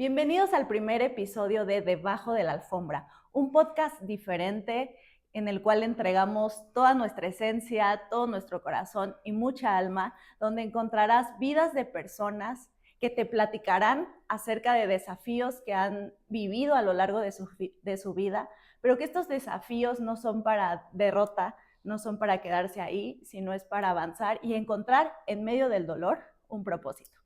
Bienvenidos al primer episodio de Debajo de la Alfombra, un podcast diferente en el cual entregamos toda nuestra esencia, todo nuestro corazón y mucha alma, donde encontrarás vidas de personas que te platicarán acerca de desafíos que han vivido a lo largo de su vida, pero que estos desafíos no son para derrota, no son para quedarse ahí, sino es para avanzar y encontrar en medio del dolor un propósito.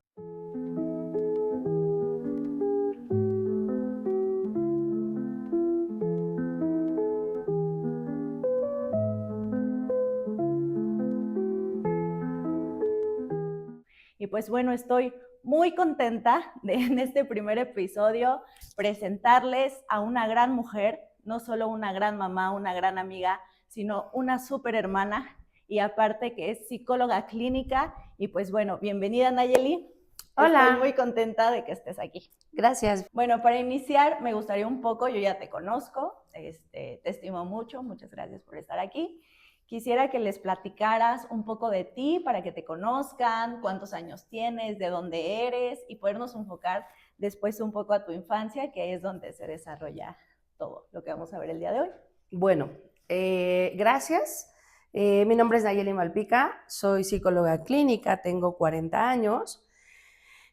Y pues bueno, estoy muy contenta de en este primer episodio presentarles a una gran mujer, no solo una gran mamá, una gran amiga, sino una súper hermana y aparte que es psicóloga clínica. Y pues bueno, bienvenida Nayeli. Hola. Estoy muy contenta de que estés aquí. Gracias. Bueno, para iniciar me gustaría un poco, yo ya te conozco, te estimo mucho, muchas gracias por estar aquí. Quisiera que les platicaras un poco de ti para que te conozcan, cuántos años tienes, de dónde eres y podernos enfocar después un poco a tu infancia, que es donde se desarrolla todo lo que vamos a ver el día de hoy. Bueno, gracias. Mi nombre es Nayeli Malpica, soy psicóloga clínica, tengo 40 años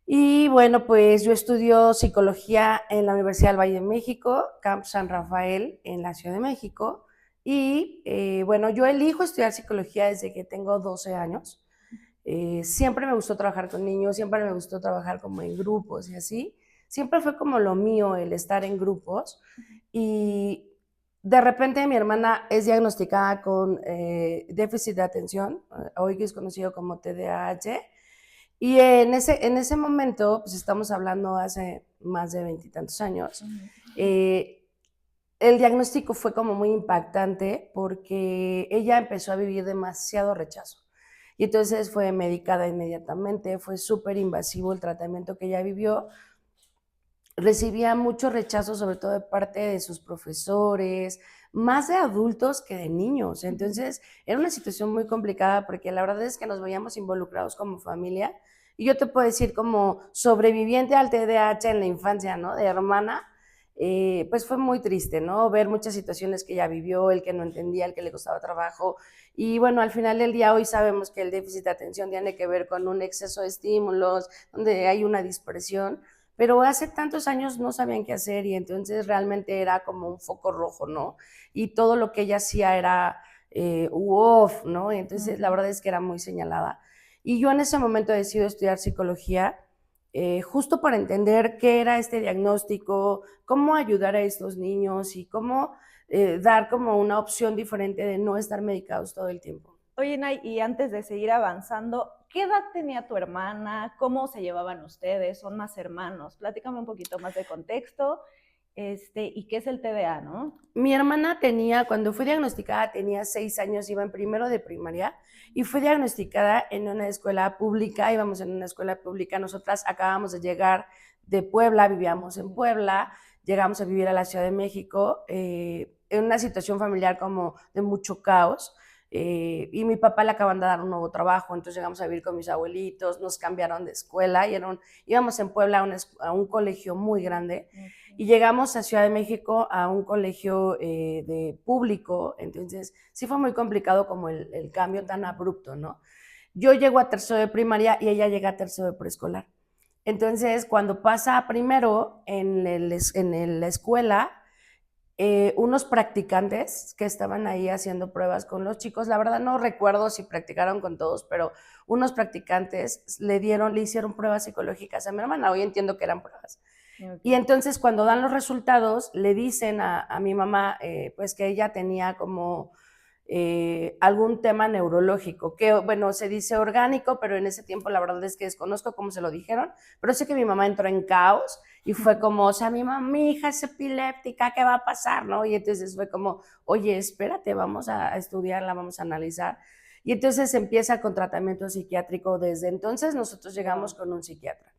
y bueno, pues yo estudio psicología en la Universidad del Valle de México, Camp San Rafael, en la Ciudad de México. Y bueno, yo elijo estudiar psicología desde que tengo 12 años. Siempre me gustó trabajar con niños, siempre me gustó trabajar como en grupos y así. Siempre fue como lo mío el estar en grupos. Y de repente mi hermana es diagnosticada con déficit de atención, hoy que es conocido como TDAH. Y en ese momento, pues estamos hablando hace más de 20 y tantos años, el diagnóstico fue como muy impactante porque ella empezó a vivir demasiado rechazo. Y entonces fue medicada inmediatamente, fue súper invasivo el tratamiento que ella vivió. Recibía mucho rechazo, sobre todo de parte de sus profesores, más de adultos que de niños. Entonces era una situación muy complicada porque la verdad es que nos veíamos involucrados como familia. Y yo te puedo decir como sobreviviente al TDAH en la infancia, ¿no? De hermana, pues fue muy triste, ¿no? Ver muchas situaciones que ella vivió, el que no entendía, el que le costaba trabajo. Y bueno, al final del día hoy sabemos que el déficit de atención tiene que ver con un exceso de estímulos, donde hay una dispersión, pero hace tantos años no sabían qué hacer y entonces realmente era como un foco rojo, ¿no? Y todo lo que ella hacía era off, ¿no? Y entonces la verdad es que era muy señalada. Y yo en ese momento decido estudiar psicología, justo para entender qué era este diagnóstico, cómo ayudar a estos niños y cómo dar como una opción diferente de no estar medicados todo el tiempo. Oye, Nay, y antes de seguir avanzando, ¿qué edad tenía tu hermana? ¿Cómo se llevaban ustedes? ¿Son más hermanos? Platícame un poquito más de contexto, y qué es el TDA, ¿no? Mi hermana tenía, cuando fue diagnosticada, tenía 6 años, iba en primero de primaria y fue diagnosticada en una escuela pública, íbamos en una escuela pública, nosotras acabamos de llegar de Puebla, vivíamos en Puebla, llegamos a vivir a la Ciudad de México, en una situación familiar como de mucho caos. Y mi papá le acaban de dar un nuevo trabajo, entonces llegamos a vivir con mis abuelitos, nos cambiaron de escuela y íbamos en Puebla a un colegio muy grande. Y llegamos a Ciudad de México a un colegio de público, entonces sí fue muy complicado como el cambio tan abrupto, ¿no? Yo llego a tercero de primaria y ella llega a tercero de preescolar. Entonces, cuando pasa a primero la escuela, unos practicantes que estaban ahí haciendo pruebas con los chicos, la verdad no recuerdo si practicaron con todos, pero unos practicantes le hicieron pruebas psicológicas a mi hermana, hoy entiendo que eran pruebas. Okay. Y entonces cuando dan los resultados, le dicen a mi mamá pues que ella tenía como algún tema neurológico, que bueno, se dice orgánico, pero en ese tiempo la verdad es que desconozco cómo se lo dijeron, pero sé que mi mamá entró en caos y fue como, o sea, mi hija es epiléptica, ¿qué va a pasar? ¿No? Y entonces fue como, oye, espérate, vamos a estudiarla, vamos a analizar. Y entonces empieza con tratamiento psiquiátrico. Desde entonces nosotros llegamos con un psiquiatra.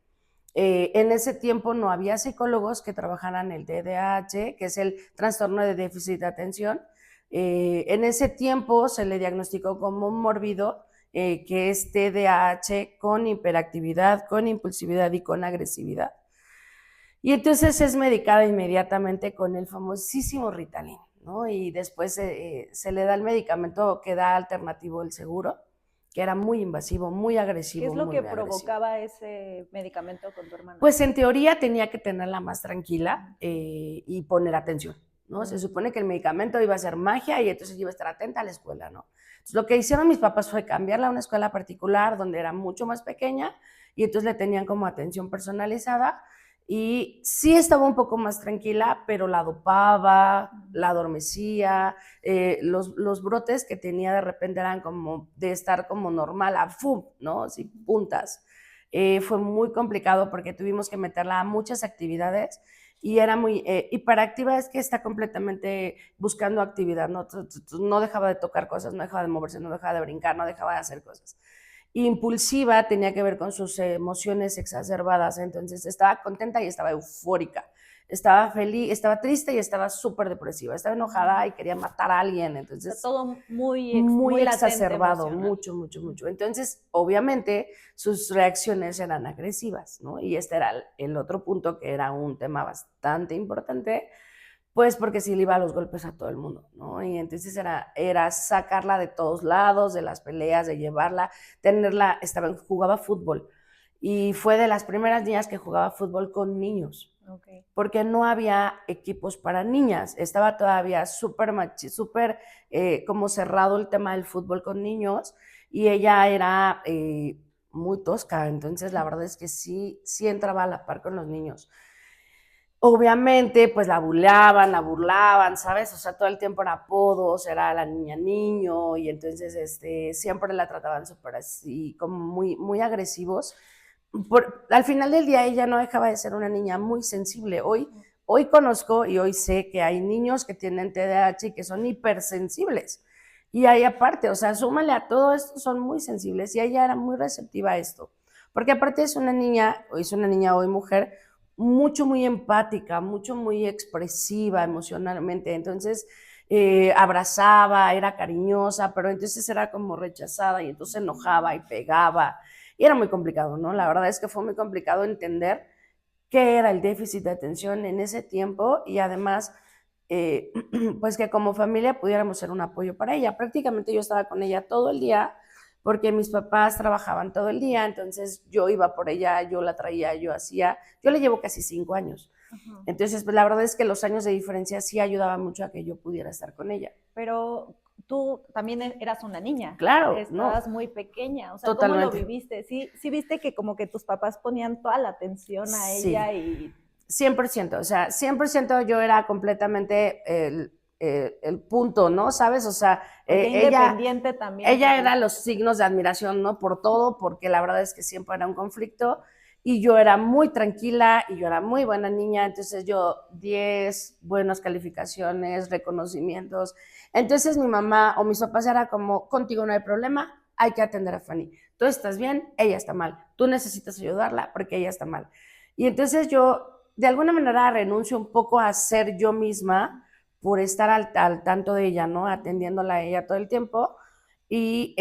En ese tiempo no había psicólogos que trabajaran el TDAH, que es el trastorno de déficit de atención. En ese tiempo se le diagnosticó como un mórbido, que es TDAH con hiperactividad, con impulsividad y con agresividad. Y entonces es medicada inmediatamente con el famosísimo Ritalin, ¿no? Y después se le da el medicamento que da alternativo el seguro, que era muy invasivo, muy ¿Qué agresivo, es lo muy, que muy agresivo. provocaba ese medicamento con tu hermana? Pues en teoría tenía que tenerla más tranquila y poner atención, ¿no? Se supone que el medicamento iba a ser magia y entonces iba a estar atenta a la escuela, ¿no? Entonces, lo que hicieron mis papás fue cambiarla a una escuela particular donde era mucho más pequeña y entonces le tenían como atención personalizada y sí estaba un poco más tranquila, pero la dopaba, la adormecía, los brotes que tenía de repente eran como de estar como normal a ¡fum!, ¿no? Así puntas. Fue muy complicado porque tuvimos que meterla a muchas actividades y era muy hiperactiva, es que está completamente buscando actividad, ¿no? No dejaba de tocar cosas, no dejaba de moverse, no dejaba de brincar, no dejaba de hacer cosas. Impulsiva tenía que ver con sus emociones exacerbadas, entonces estaba contenta y estaba eufórica, estaba feliz, estaba triste y estaba súper depresiva, estaba enojada y quería matar a alguien, O sea, entonces todo muy, muy muy latente exacerbado, emocional. mucho, mucho, mucho. Entonces, obviamente, sus reacciones eran agresivas, ¿no? Y este era el otro punto que era un tema bastante importante, pues porque sí le iba a los golpes a todo el mundo, ¿no? Y entonces era sacarla de todos lados, de las peleas, de llevarla, tenerla, jugaba fútbol. Y fue de las primeras niñas que jugaba fútbol con niños Okay. porque no había equipos para niñas. Estaba todavía súper como cerrado el tema del fútbol con niños y ella era muy tosca, entonces la verdad es que sí, sí entraba a la par con los niños. Obviamente, pues la burlaban, ¿sabes? O sea, todo el tiempo era apodos, era la niña niño, y entonces siempre la trataban súper así, como muy, muy agresivos. Al final del día ella no dejaba de ser una niña muy sensible. Hoy conozco y hoy sé que hay niños que tienen TDAH y que son hipersensibles. Y ahí aparte, o sea, súmale a todo esto, son muy sensibles y ella era muy receptiva a esto. Porque aparte es una niña hoy mujer, mucho, muy empática, mucho, muy expresiva emocionalmente. Entonces, abrazaba, era cariñosa, pero entonces era como rechazada y entonces enojaba y pegaba. Y era muy complicado, ¿no? La verdad es que fue muy complicado entender qué era el déficit de atención en ese tiempo y además, pues que como familia pudiéramos ser un apoyo para ella. Prácticamente yo estaba con ella todo el día porque mis papás trabajaban todo el día, entonces yo iba por ella, yo la traía, yo le llevo casi 5 años. Ajá. Entonces, pues la verdad es que los años de diferencia sí ayudaban mucho a que yo pudiera estar con ella. Pero tú también eras una niña, Claro, no, estabas muy pequeña, o sea, ¿cómo lo totalmente. viviste? Sí, sí viste que como que tus papás ponían toda la atención a Sí, ella y 100%, o sea, 100% yo era completamente el punto, ¿no? ¿Sabes? O sea, porque independiente también ella porque era los signos de admiración, ¿no? Por todo, porque la verdad es que siempre era un conflicto y yo era muy tranquila y yo era muy buena niña, entonces yo 10 buenas calificaciones, reconocimientos. Entonces mi mamá o mis papás era como, contigo no hay problema, hay que atender a Fanny. Tú estás bien, ella está mal. Tú necesitas ayudarla porque ella está mal. Y entonces yo de alguna manera renuncio un poco a ser yo misma por estar al tanto de ella, ¿no? Atendiéndola a ella todo el tiempo. Y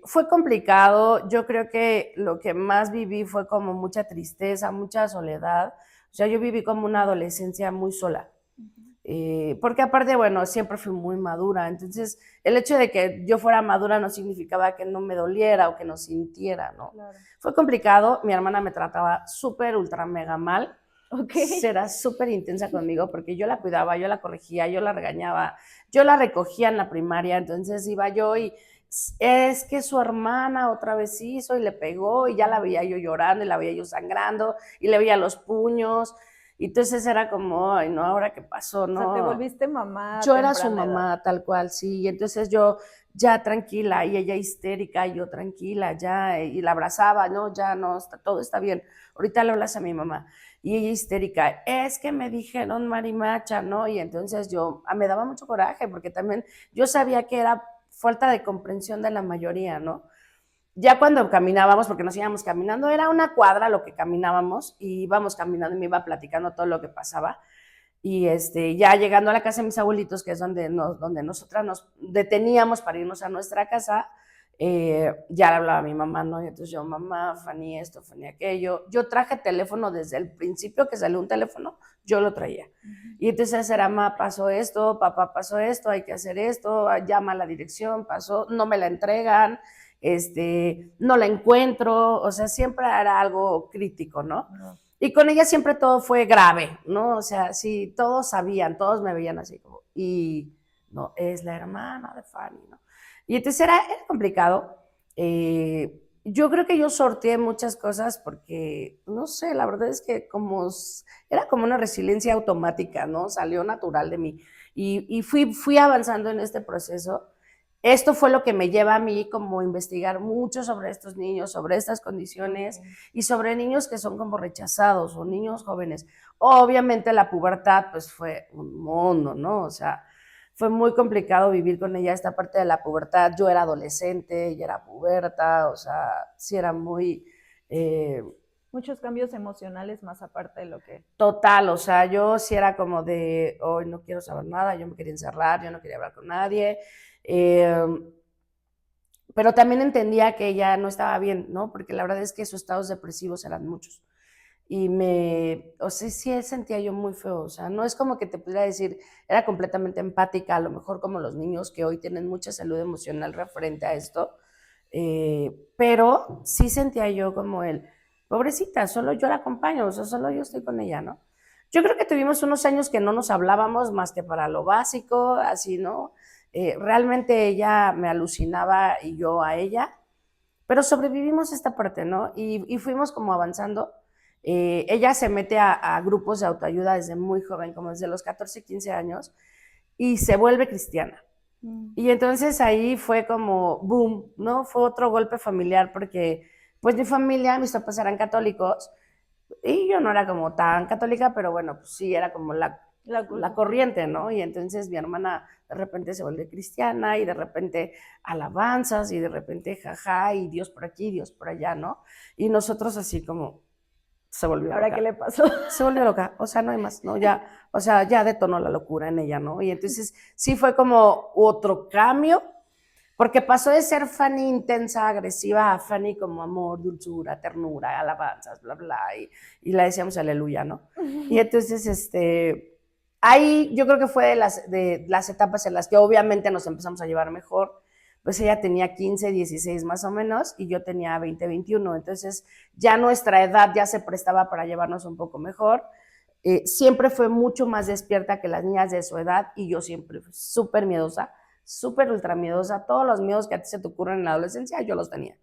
fue complicado, yo creo que lo que más viví fue como mucha tristeza, mucha soledad. O sea, yo viví como una adolescencia muy sola. Porque aparte, bueno, siempre fui muy madura, entonces el hecho de que yo fuera madura no significaba que no me doliera o que no sintiera, ¿no? claro. Fue complicado, mi hermana me trataba súper, ultra, mega mal, Ok. era súper intensa conmigo porque yo la cuidaba, yo la corregía, yo la regañaba, yo la recogía en la primaria, entonces iba yo y es que su hermana otra vez hizo y le pegó y ya la veía yo llorando y la veía yo sangrando y le veía los puños. Y entonces era como, ay, no, ¿ahora qué pasó? O sea, te No, volviste mamá a yo era su temprana edad. mamá, tal cual, sí. Y entonces yo ya tranquila y ella histérica y yo tranquila, ya, y la abrazaba, no, ya no, todo está bien. Ahorita le hablas a mi mamá. Y ella histérica, es que me dijeron marimacha, ¿no? Y entonces yo, me daba mucho coraje porque también yo sabía que era falta de comprensión de la mayoría, ¿no? Ya cuando caminábamos, porque nos íbamos caminando, era una cuadra lo que caminábamos y íbamos caminando y me iba platicando todo lo que pasaba. Y ya llegando a la casa de mis abuelitos, que es donde nosotras nos deteníamos para irnos a nuestra casa, Ya le hablaba a mi mamá, ¿no? Y entonces yo, mamá, Fanny esto, Fanny aquello. Yo traje teléfono desde el principio que salió un teléfono, yo lo traía. Y entonces era, mamá, pasó esto, papá, pasó esto, hay que hacer esto, llama a la dirección, pasó, no me la entregan, no la encuentro, o sea, siempre era algo crítico, ¿no? Y con ella siempre todo fue grave, ¿no? O sea, sí, todos sabían, todos me veían así como, y no, es la hermana de Fanny, ¿no? Y entonces era complicado. Yo creo que yo sorteé muchas cosas porque, no sé, la verdad es que era como una resiliencia automática, ¿no? Salió natural de mí. Y fui avanzando en este proceso. Esto fue lo que me lleva a mí como investigar mucho sobre estos niños, sobre estas condiciones y sobre niños que son como rechazados o niños jóvenes. Obviamente la pubertad pues fue un mundo, ¿no? O sea, fue muy complicado vivir con ella esta parte de la pubertad. Yo era adolescente, ella era puberta, o sea, sí era muy... Muchos cambios emocionales más aparte de lo que... Total, o sea, yo sí era como de, hoy no quiero saber nada, yo me quería encerrar, yo no quería hablar con nadie. Pero también entendía que ella no estaba bien, ¿no? Porque la verdad es que sus estados depresivos eran muchos. Y o sea, sí sentía yo muy feo, o sea, no es como que te pudiera decir, era completamente empática, a lo mejor como los niños que hoy tienen mucha salud emocional referente a esto, pero sí sentía yo como pobrecita, solo yo la acompaño, o sea, solo yo estoy con ella, ¿no? Yo creo que tuvimos unos años que no nos hablábamos más que para lo básico, así, ¿no? Realmente ella me alucinaba y yo a ella, pero sobrevivimos esta parte, ¿no? Y fuimos como avanzando. Ella se mete a grupos de autoayuda desde muy joven, como desde los 14, 15 años, y se vuelve cristiana. Y entonces ahí fue como boom, ¿no? Fue otro golpe familiar porque pues mi familia, mis papás eran católicos y yo no era como tan católica, pero bueno, pues sí, era como la corriente, ¿no? Y entonces mi hermana de repente se vuelve cristiana y de repente alabanzas y de repente jaja y Dios por aquí, Dios por allá, ¿no? Y nosotros así como se volvió loca. ¿Ahora qué le pasó? Se volvió loca, o sea, no hay más, ¿no? Ya, o sea, ya detonó la locura en ella, ¿no? Y entonces sí fue como otro cambio, porque pasó de ser Fanny intensa, agresiva, a Fanny como amor, dulzura, ternura, alabanzas, bla, bla, y la decíamos aleluya, ¿no? Y entonces, ahí yo creo que fue de las etapas en las que obviamente nos empezamos a llevar mejor. Pues ella tenía 15, 16 más o menos, y yo tenía 20, 21, entonces ya nuestra edad ya se prestaba para llevarnos un poco mejor. Siempre fue mucho más despierta que las niñas de su edad, y yo siempre fui súper miedosa, súper ultra miedosa. Todos los miedos que a ti se te ocurren en la adolescencia, yo los tenía.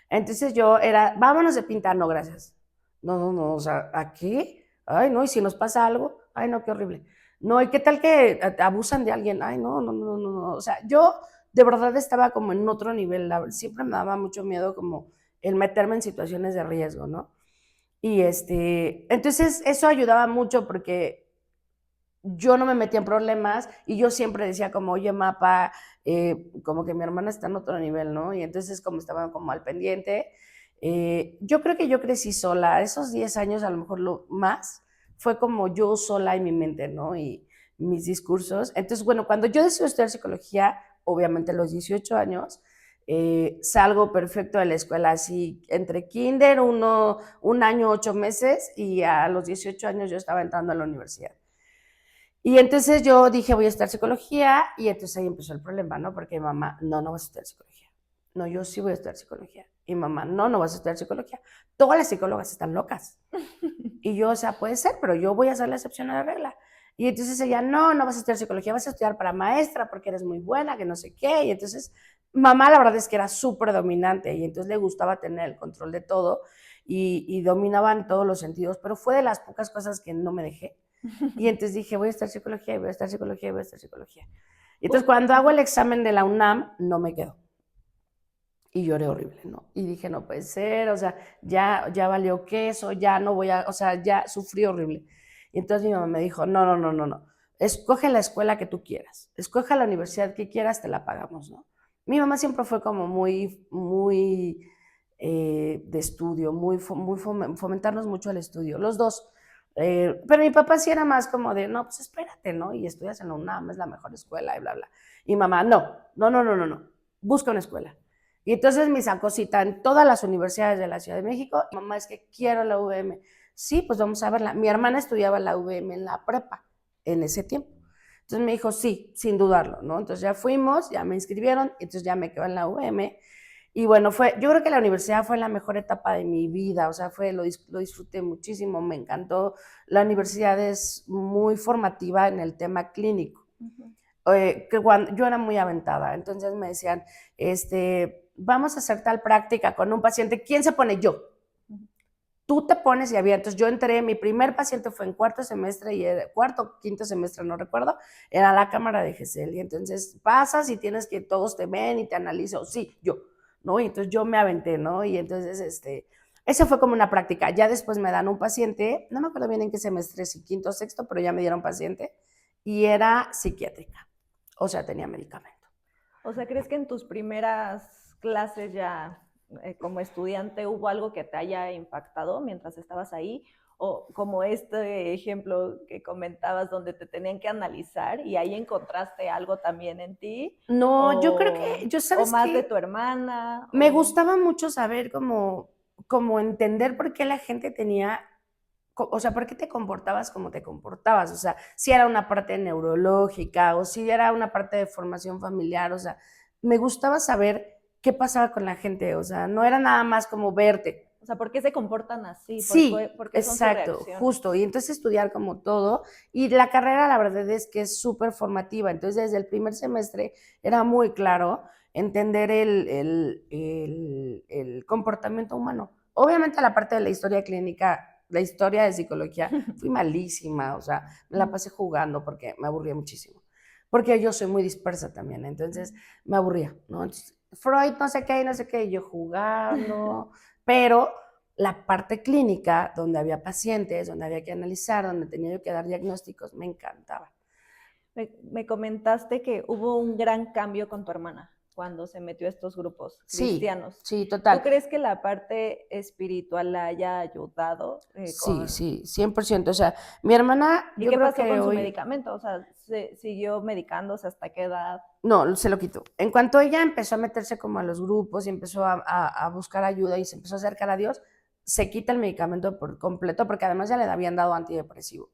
Entonces yo era, vámonos de pintar, no, gracias. No, no, no, o sea, ¿a qué? Ay, no, y si nos pasa algo, ay, no, qué horrible. No, ¿y qué tal que abusan de alguien? Ay, no, no, no, no, no. O sea, yo de verdad estaba como en otro nivel. Siempre me daba mucho miedo como el meterme en situaciones de riesgo, ¿no? Y entonces eso ayudaba mucho porque yo no me metía en problemas y yo siempre decía como, oye, mapa, como que mi hermana está en otro nivel, ¿no? Y entonces como estaba como al pendiente, yo creo que yo crecí sola. Esos 10 años, a lo mejor lo más, fue como yo sola en mi mente, ¿no? Y mis discursos. Entonces, bueno, cuando yo decidí estudiar psicología, obviamente a los 18 años, salgo perfecto de la escuela, así entre kinder, un año, 8 meses, y a los 18 años yo estaba entrando a la universidad. Y entonces yo dije, voy a estudiar psicología, y entonces ahí empezó el problema, ¿no? Porque mamá, no, no vas a estudiar psicología. No, yo sí voy a estudiar psicología. Y mamá, no, no vas a estudiar psicología. Todas las psicólogas están locas. Y yo, o sea, puede ser, pero yo voy a hacer la excepción a la regla. Y entonces ella, no, no vas a estudiar psicología, vas a estudiar para maestra porque eres muy buena, que no sé qué. Y entonces mamá la verdad es que era súper dominante y entonces le gustaba tener el control de todo y dominaba en todos los sentidos, pero fue de las pocas cosas que no me dejé. Y entonces dije, voy a estar psicología, y voy a estar psicología, y voy a estar psicología. Y entonces cuando hago el examen de la UNAM, no me quedo. Y lloré horrible, ¿no? Y dije, no puede ser, o sea, ya valió queso, ya no voy a, o sea, ya sufrí horrible. Y entonces mi mamá me dijo, no, no, no, no, no, escoge la escuela que tú quieras, escoge la universidad que quieras, te la pagamos, ¿no? Mi mamá siempre fue como muy de estudio, muy fomentarnos mucho el estudio, los dos. Pero mi papá sí era más como de, no, pues espérate, ¿no? Y estudias en la UNAM, es la mejor escuela y bla, bla. Y mamá, no, no, no, no, no, no, busca una escuela. Y entonces me sacó cita en todas las universidades de la Ciudad de México. Mamá, es que quiero la UVM. Sí, pues vamos a verla. Mi hermana estudiaba la UVM en la prepa en ese tiempo. Entonces me dijo, sí, sin dudarlo, ¿no? Entonces ya fuimos, ya me inscribieron, entonces ya me quedo en la UVM. Y bueno, yo creo que la universidad fue la mejor etapa de mi vida, o sea, lo disfruté muchísimo, me encantó. La universidad es muy formativa en el tema clínico. Que cuando yo era muy aventada, entonces me decían, vamos a hacer tal práctica con un paciente, ¿quién se pone? Yo. Tú te pones y abiertos. Yo entré, mi primer paciente fue en cuarto semestre y cuarto, quinto semestre, no recuerdo, era la cámara de GESEL. Y entonces pasas y tienes que todos te ven y te analizan. Sí, yo, ¿no? Y entonces yo me aventé, ¿no? Y entonces, eso fue como una práctica. Ya después me dan un paciente, no me acuerdo bien en qué semestre, si quinto o sexto, pero ya me dieron paciente y era psiquiátrica. O sea, tenía medicamento. O sea, ¿crees que en tus primeras clases ya como estudiante hubo algo que te haya impactado mientras estabas ahí? O como este ejemplo que comentabas donde te tenían que analizar y ahí encontraste algo también en ti. No, yo creo que, o ¿sabes más de qué? tu hermana. Me gustaba mucho saber cómo entender por qué la gente tenía, o sea, por qué te comportabas como te comportabas, o sea, si era una parte neurológica o si era una parte de formación familiar, o sea, me gustaba saber qué pasaba con la gente, o sea, no era nada más como verte. O sea, ¿por qué se comportan así? Sí, ¿Por qué son sus exacto, reacciones? justo. Y entonces estudiar como todo. Y la carrera, la verdad es que es súper formativa. Entonces, desde el primer semestre era muy claro entender el comportamiento humano. Obviamente la parte de la historia clínica, la historia de psicología, fui malísima, o sea, me la pasé jugando porque me aburría muchísimo. Porque yo soy muy dispersa también, entonces me aburría, ¿no? Entonces, Freud, no sé qué, y yo jugando, pero la parte clínica, donde había pacientes, donde había que analizar, donde tenía yo que dar diagnósticos, me encantaba. Me comentaste que hubo un gran cambio con tu hermana cuando se metió a estos grupos cristianos. Sí, ¿Tú total. crees que la parte espiritual la haya ayudado? Sí, 100%. O sea, mi hermana, ¿Y yo qué creo pasó que con su hoy, medicamento? O sea, ¿siguió medicándose hasta qué edad? no, se lo quitó. En cuanto ella empezó a meterse como a los grupos y empezó a buscar ayuda y se empezó a acercar a Dios, se quita el medicamento por completo, porque además ya le habían dado antidepresivo.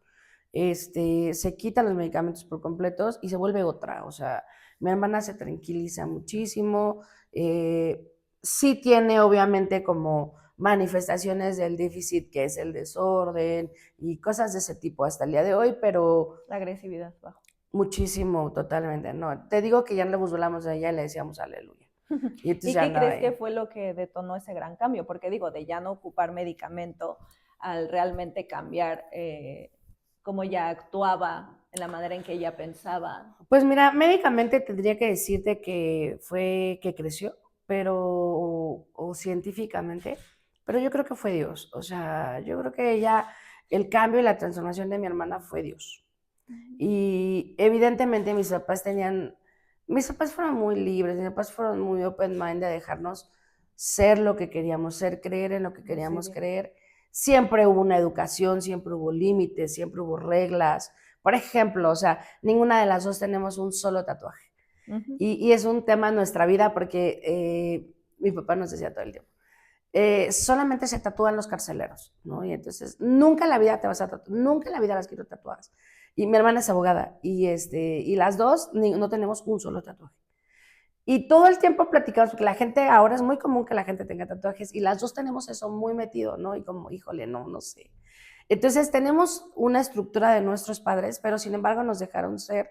Se quitan los medicamentos por completos y se vuelve otra. O sea, mi hermana se tranquiliza muchísimo. Sí tiene obviamente como manifestaciones del déficit, que es el desorden y cosas de ese tipo hasta el día de hoy, pero La agresividad bajo. muchísimo, totalmente. No, te digo que ya no le burlamos a ella y le decíamos aleluya. Y entonces ¿Y ya qué andaba crees que ahí. fue lo que detonó ese gran cambio? Porque digo, de ya no ocupar medicamento al realmente cambiar cómo ella actuaba, en la manera en que ella pensaba. Pues mira, médicamente tendría que decirte que fue que creció, pero, o científicamente, pero yo creo que fue Dios. O sea, yo creo que ella, el cambio y la transformación de mi hermana fue Dios. Y evidentemente mis papás fueron muy libres, mis papás fueron muy open mind de dejarnos ser lo que queríamos ser, creer en lo que queríamos Decidir. creer. Siempre hubo una educación, siempre hubo límites, siempre hubo reglas. Por ejemplo, o sea, ninguna de las dos tenemos un solo tatuaje. Y es un tema en nuestra vida porque mi papá nos decía todo el tiempo, solamente se tatúan los carceleros, ¿no? Y entonces, nunca en la vida te vas a tatuar, nunca en la vida las quiero tatuadas. Y mi hermana es abogada y las dos no tenemos un solo tatuaje. Y todo el tiempo platicamos, porque la gente, ahora es muy común que la gente tenga tatuajes y las dos tenemos eso muy metido, ¿no? Y como, híjole, no sé. Entonces tenemos una estructura de nuestros padres, pero sin embargo nos dejaron ser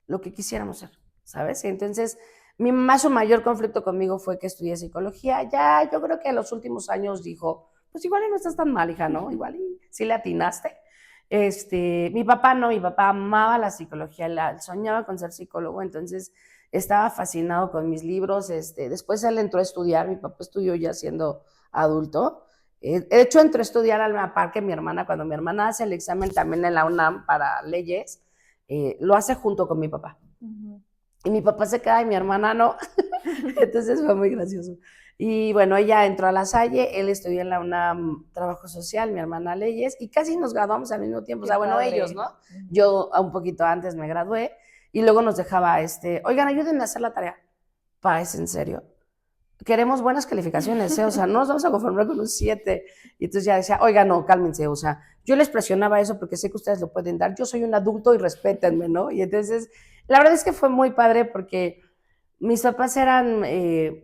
lo que quisiéramos ser, ¿sabes? Y entonces su mayor conflicto conmigo fue que estudié psicología. Ya yo creo que en los últimos años dijo, pues igual y no estás tan mal, hija, ¿no? Igual y sí le atinaste. Mi papá no, mi papá amaba la psicología, soñaba con ser psicólogo, entonces estaba fascinado con mis libros. Después él entró a estudiar, mi papá estudió ya siendo adulto. De hecho, entró a estudiar a la par que mi hermana. Cuando mi hermana hace el examen también en la UNAM para leyes, lo hace junto con mi papá. Y mi papá se queda y mi hermana no. Entonces fue muy gracioso. Y bueno, ella entró a La Salle, él estudió en la UNAM Trabajo Social, mi hermana Leyes, y casi nos graduamos al mismo tiempo. O Qué sea, bueno, padre. ellos, ¿no? Yo un poquito antes me gradué y luego nos dejaba, oigan, ayúdenme a hacer la tarea. Pa, ¿es en serio? queremos buenas calificaciones, ¿eh? O sea, no nos vamos a conformar con un 7. Y entonces ya decía, oiga, no, cálmense, o sea, yo les presionaba eso porque sé que ustedes lo pueden dar, yo soy un adulto y respétenme, ¿no? Y entonces, la verdad es que fue muy padre porque mis papás eran,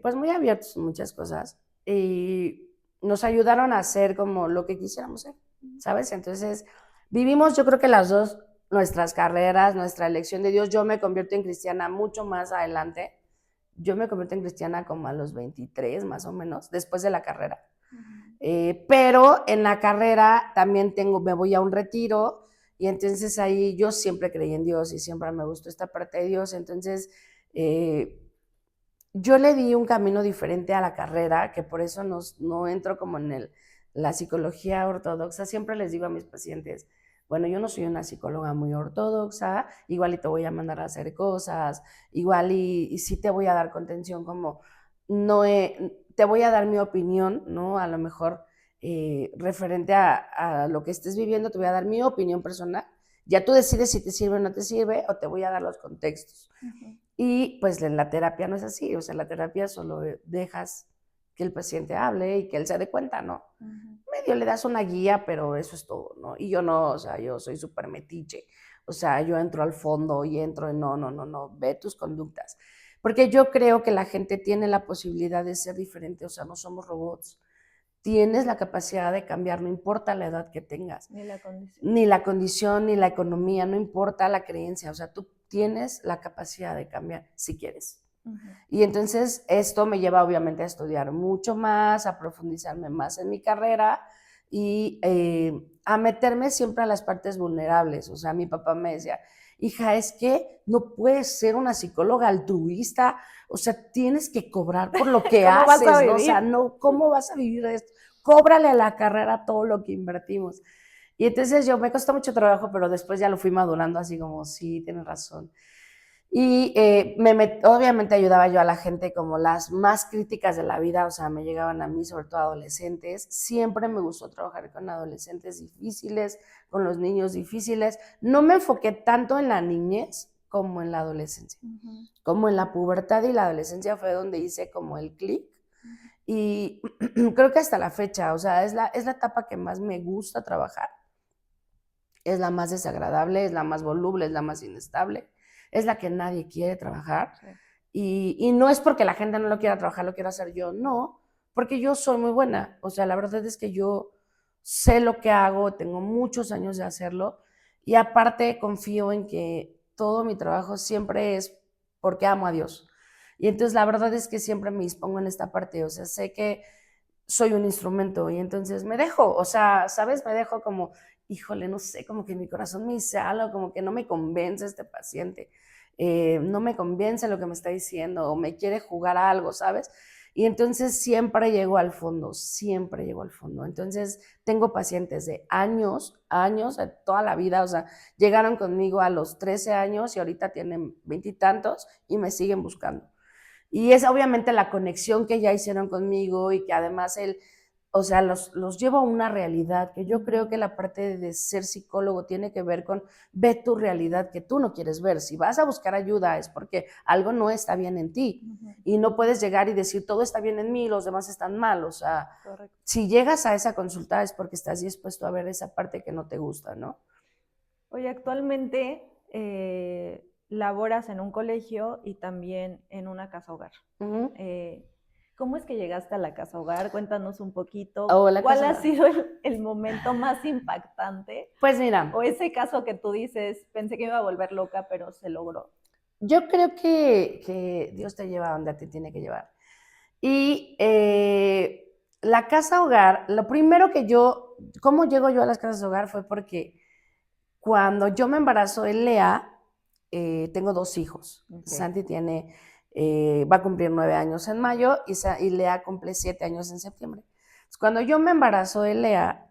pues, muy abiertos en muchas cosas y nos ayudaron a hacer como lo que quisiéramos ser, ¿sabes? Entonces, vivimos, yo creo que las dos, nuestras carreras, nuestra elección de Dios. Yo me convierto en cristiana mucho más adelante. Yo me convierto en cristiana como a los 23, más o menos, después de la carrera. Pero en la carrera también me voy a un retiro y entonces ahí yo siempre creí en Dios y siempre me gustó esta parte de Dios. Entonces, yo le di un camino diferente a la carrera, que por eso no entro como en la psicología ortodoxa. Siempre les digo a mis pacientes, bueno, yo no soy una psicóloga muy ortodoxa, igual y te voy a mandar a hacer cosas, igual y sí te voy a dar contención como, te voy a dar mi opinión, ¿no? A lo mejor referente a lo que estés viviendo, te voy a dar mi opinión personal. Ya tú decides si te sirve o no te sirve, o te voy a dar los contextos. Y pues en la terapia no es así, o sea, en la terapia solo dejas que el paciente hable y que él se dé cuenta, ¿no? Medio le das una guía, pero eso es todo, ¿no? Y yo no, o sea, yo soy súper metiche, o sea, yo entro al fondo y entro en no, ve tus conductas. Porque yo creo que la gente tiene la posibilidad de ser diferente, o sea, no somos robots. Tienes la capacidad de cambiar, no importa la edad que tengas. Ni la condición. Ni la condición, ni la economía, no importa la creencia, o sea, tú tienes la capacidad de cambiar si quieres. Y entonces esto me lleva obviamente a estudiar mucho más, a profundizarme más en mi carrera y a meterme siempre a las partes vulnerables. O sea, mi papá me decía, hija, es que no puedes ser una psicóloga altruista, o sea, tienes que cobrar por lo que ¿Cómo vas a haces, ¿no? O vivir? sea, no, ¿cómo vas a vivir de esto? Cóbrale a la carrera todo lo que invertimos. Y entonces me costó mucho trabajo, pero después ya lo fui madurando así como, sí, tienes razón. Y obviamente ayudaba yo a la gente como las más críticas de la vida, o sea, me llegaban a mí, sobre todo adolescentes. Siempre me gustó trabajar con adolescentes difíciles, con los niños difíciles. No me enfoqué tanto en la niñez como en la adolescencia. Como en la pubertad y la adolescencia fue donde hice como el clic. Y creo que hasta la fecha, o sea, es la etapa que más me gusta trabajar. Es la más desagradable, es la más voluble, es la más inestable, es la que nadie quiere trabajar. Sí. Y no es porque la gente no lo quiera trabajar, lo quiero hacer yo, no, porque yo soy muy buena. O sea, la verdad es que yo sé lo que hago, tengo muchos años de hacerlo y aparte confío en que todo mi trabajo siempre es porque amo a Dios. Y entonces la verdad es que siempre me dispongo en esta parte, o sea, sé que soy un instrumento y entonces me dejo, o sea, ¿sabes? Me dejo como, híjole, no sé, como que mi corazón me dice algo, como que no me convence este paciente, no me convence lo que me está diciendo o me quiere jugar a algo, ¿sabes? Y entonces siempre llego al fondo, siempre llego al fondo. Entonces tengo pacientes de años, de toda la vida, o sea, llegaron conmigo a los 13 años y ahorita tienen 20 y tantos y me siguen buscando. Y es obviamente la conexión que ya hicieron conmigo y que además o sea, los llevo a una realidad, que yo creo que la parte de ser psicólogo tiene que ver con ver tu realidad que tú no quieres ver. Si vas a buscar ayuda es porque algo no está bien en ti y no puedes llegar y decir todo está bien en mí y los demás están mal. O sea, correcto. Si llegas a esa consulta es porque estás dispuesto a ver esa parte que no te gusta, ¿no? Oye, actualmente laboras en un colegio y también en una casa hogar. ¿Cómo es que llegaste a la casa hogar? Cuéntanos un poquito. ¿Cuál ha sido el momento más impactante? Pues mira. O ese caso que tú dices, pensé que me iba a volver loca, pero se logró. Yo creo que Dios te lleva donde te tiene que llevar. Y la casa hogar, lo primero que ¿cómo llego yo a las casas hogar? Fue porque cuando yo me embarazo en Lea, tengo 2 hijos. Okay. Santi va a cumplir 9 años en mayo y Lea cumple 7 años en septiembre. Entonces, cuando yo me embarazo en Lea,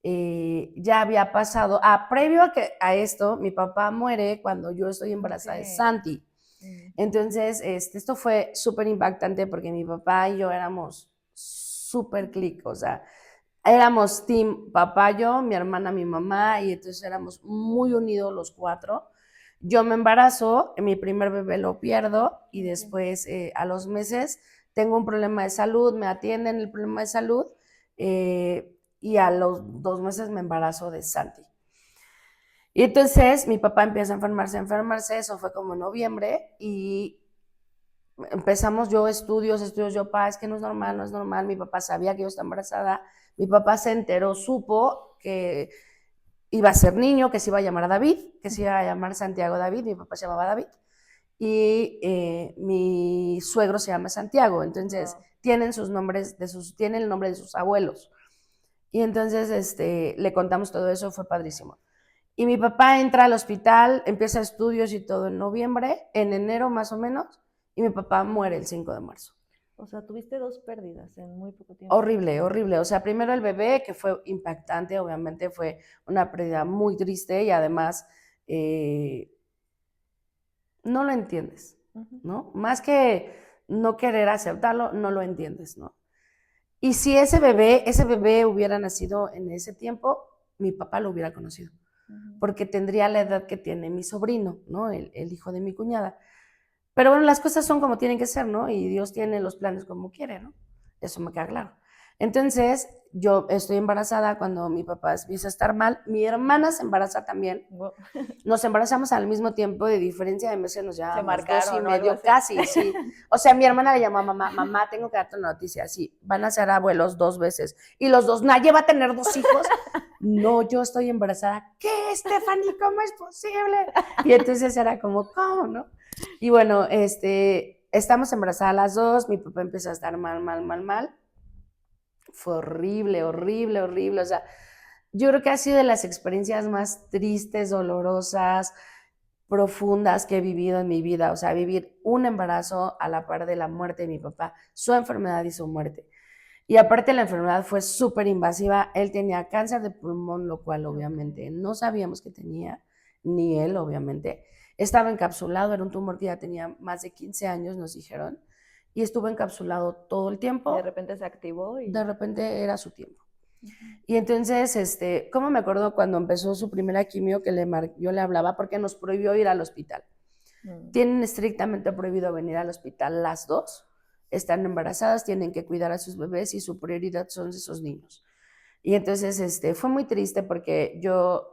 ya había pasado, previo a esto, mi papá muere cuando yo estoy embarazada de Santi. Entonces, esto fue súper impactante porque mi papá y yo éramos súper clic, o sea, éramos team papá, yo, mi hermana, mi mamá, y entonces éramos muy unidos los 4. Yo me embarazo, mi primer bebé lo pierdo y después a los meses tengo un problema de salud, me atienden el problema de salud, y a los 2 meses me embarazo de Santi. Y entonces mi papá empieza a enfermarse, eso fue como en noviembre, y empezamos estudios, yo, pa, es que no es normal, mi papá sabía que yo estaba embarazada, mi papá se enteró, supo que iba a ser niño, que se iba a llamar David, que se iba a llamar Santiago David, mi papá se llamaba David, y mi suegro se llama Santiago, entonces tienen sus nombres, tienen el nombre de sus abuelos. Y entonces le contamos todo eso, fue padrísimo. Y mi papá entra al hospital, empieza estudios y todo en noviembre, en enero más o menos, y mi papá muere el 5 de marzo. O sea, tuviste 2 pérdidas en muy poco tiempo. Horrible, horrible. O sea, primero el bebé, que fue impactante, obviamente fue una pérdida muy triste y además no lo entiendes, ¿no? Más que no querer aceptarlo, no lo entiendes, ¿no? Y si ese bebé hubiera nacido en ese tiempo, mi papá lo hubiera conocido, porque tendría la edad que tiene mi sobrino, ¿no? El hijo de mi cuñada. Pero bueno, las cosas son como tienen que ser, ¿no? Y Dios tiene los planes como quiere, ¿no? Eso me queda claro. Entonces, yo estoy embarazada cuando mi papá empieza a estar mal. Mi hermana se embaraza también. Wow. Nos embarazamos al mismo tiempo, de diferencia de meses nos llevábamos Se marcaron, 2 y medio, ¿no? casi, sí. O sea, mi hermana le llamó a mamá, tengo que darte una noticia, sí, van a ser abuelos 2 veces. Y los dos, Naye va a tener 2 hijos. No, yo estoy embarazada. ¿Qué, Stephanie? ¿Cómo es posible? Y entonces era como, ¿cómo, no? Y bueno, estamos embarazadas las 2, mi papá empezó a estar mal. Fue horrible. O sea, yo creo que ha sido de las experiencias más tristes, dolorosas, profundas que he vivido en mi vida. O sea, vivir un embarazo a la par de la muerte de mi papá, su enfermedad y su muerte. Y aparte la enfermedad fue súper invasiva. Él tenía cáncer de pulmón, lo cual obviamente no sabíamos que tenía, ni él obviamente. Estaba encapsulado, era un tumor que ya tenía más de 15 años, nos dijeron, y estuvo encapsulado todo el tiempo. De repente se activó y... De repente era su tiempo. Y entonces, ¿cómo me acuerdo cuando empezó su primera quimio que yo le hablaba? Porque nos prohibió ir al hospital. Tienen estrictamente prohibido venir al hospital las 2. Están embarazadas, tienen que cuidar a sus bebés y su prioridad son esos niños. Y entonces fue muy triste porque yo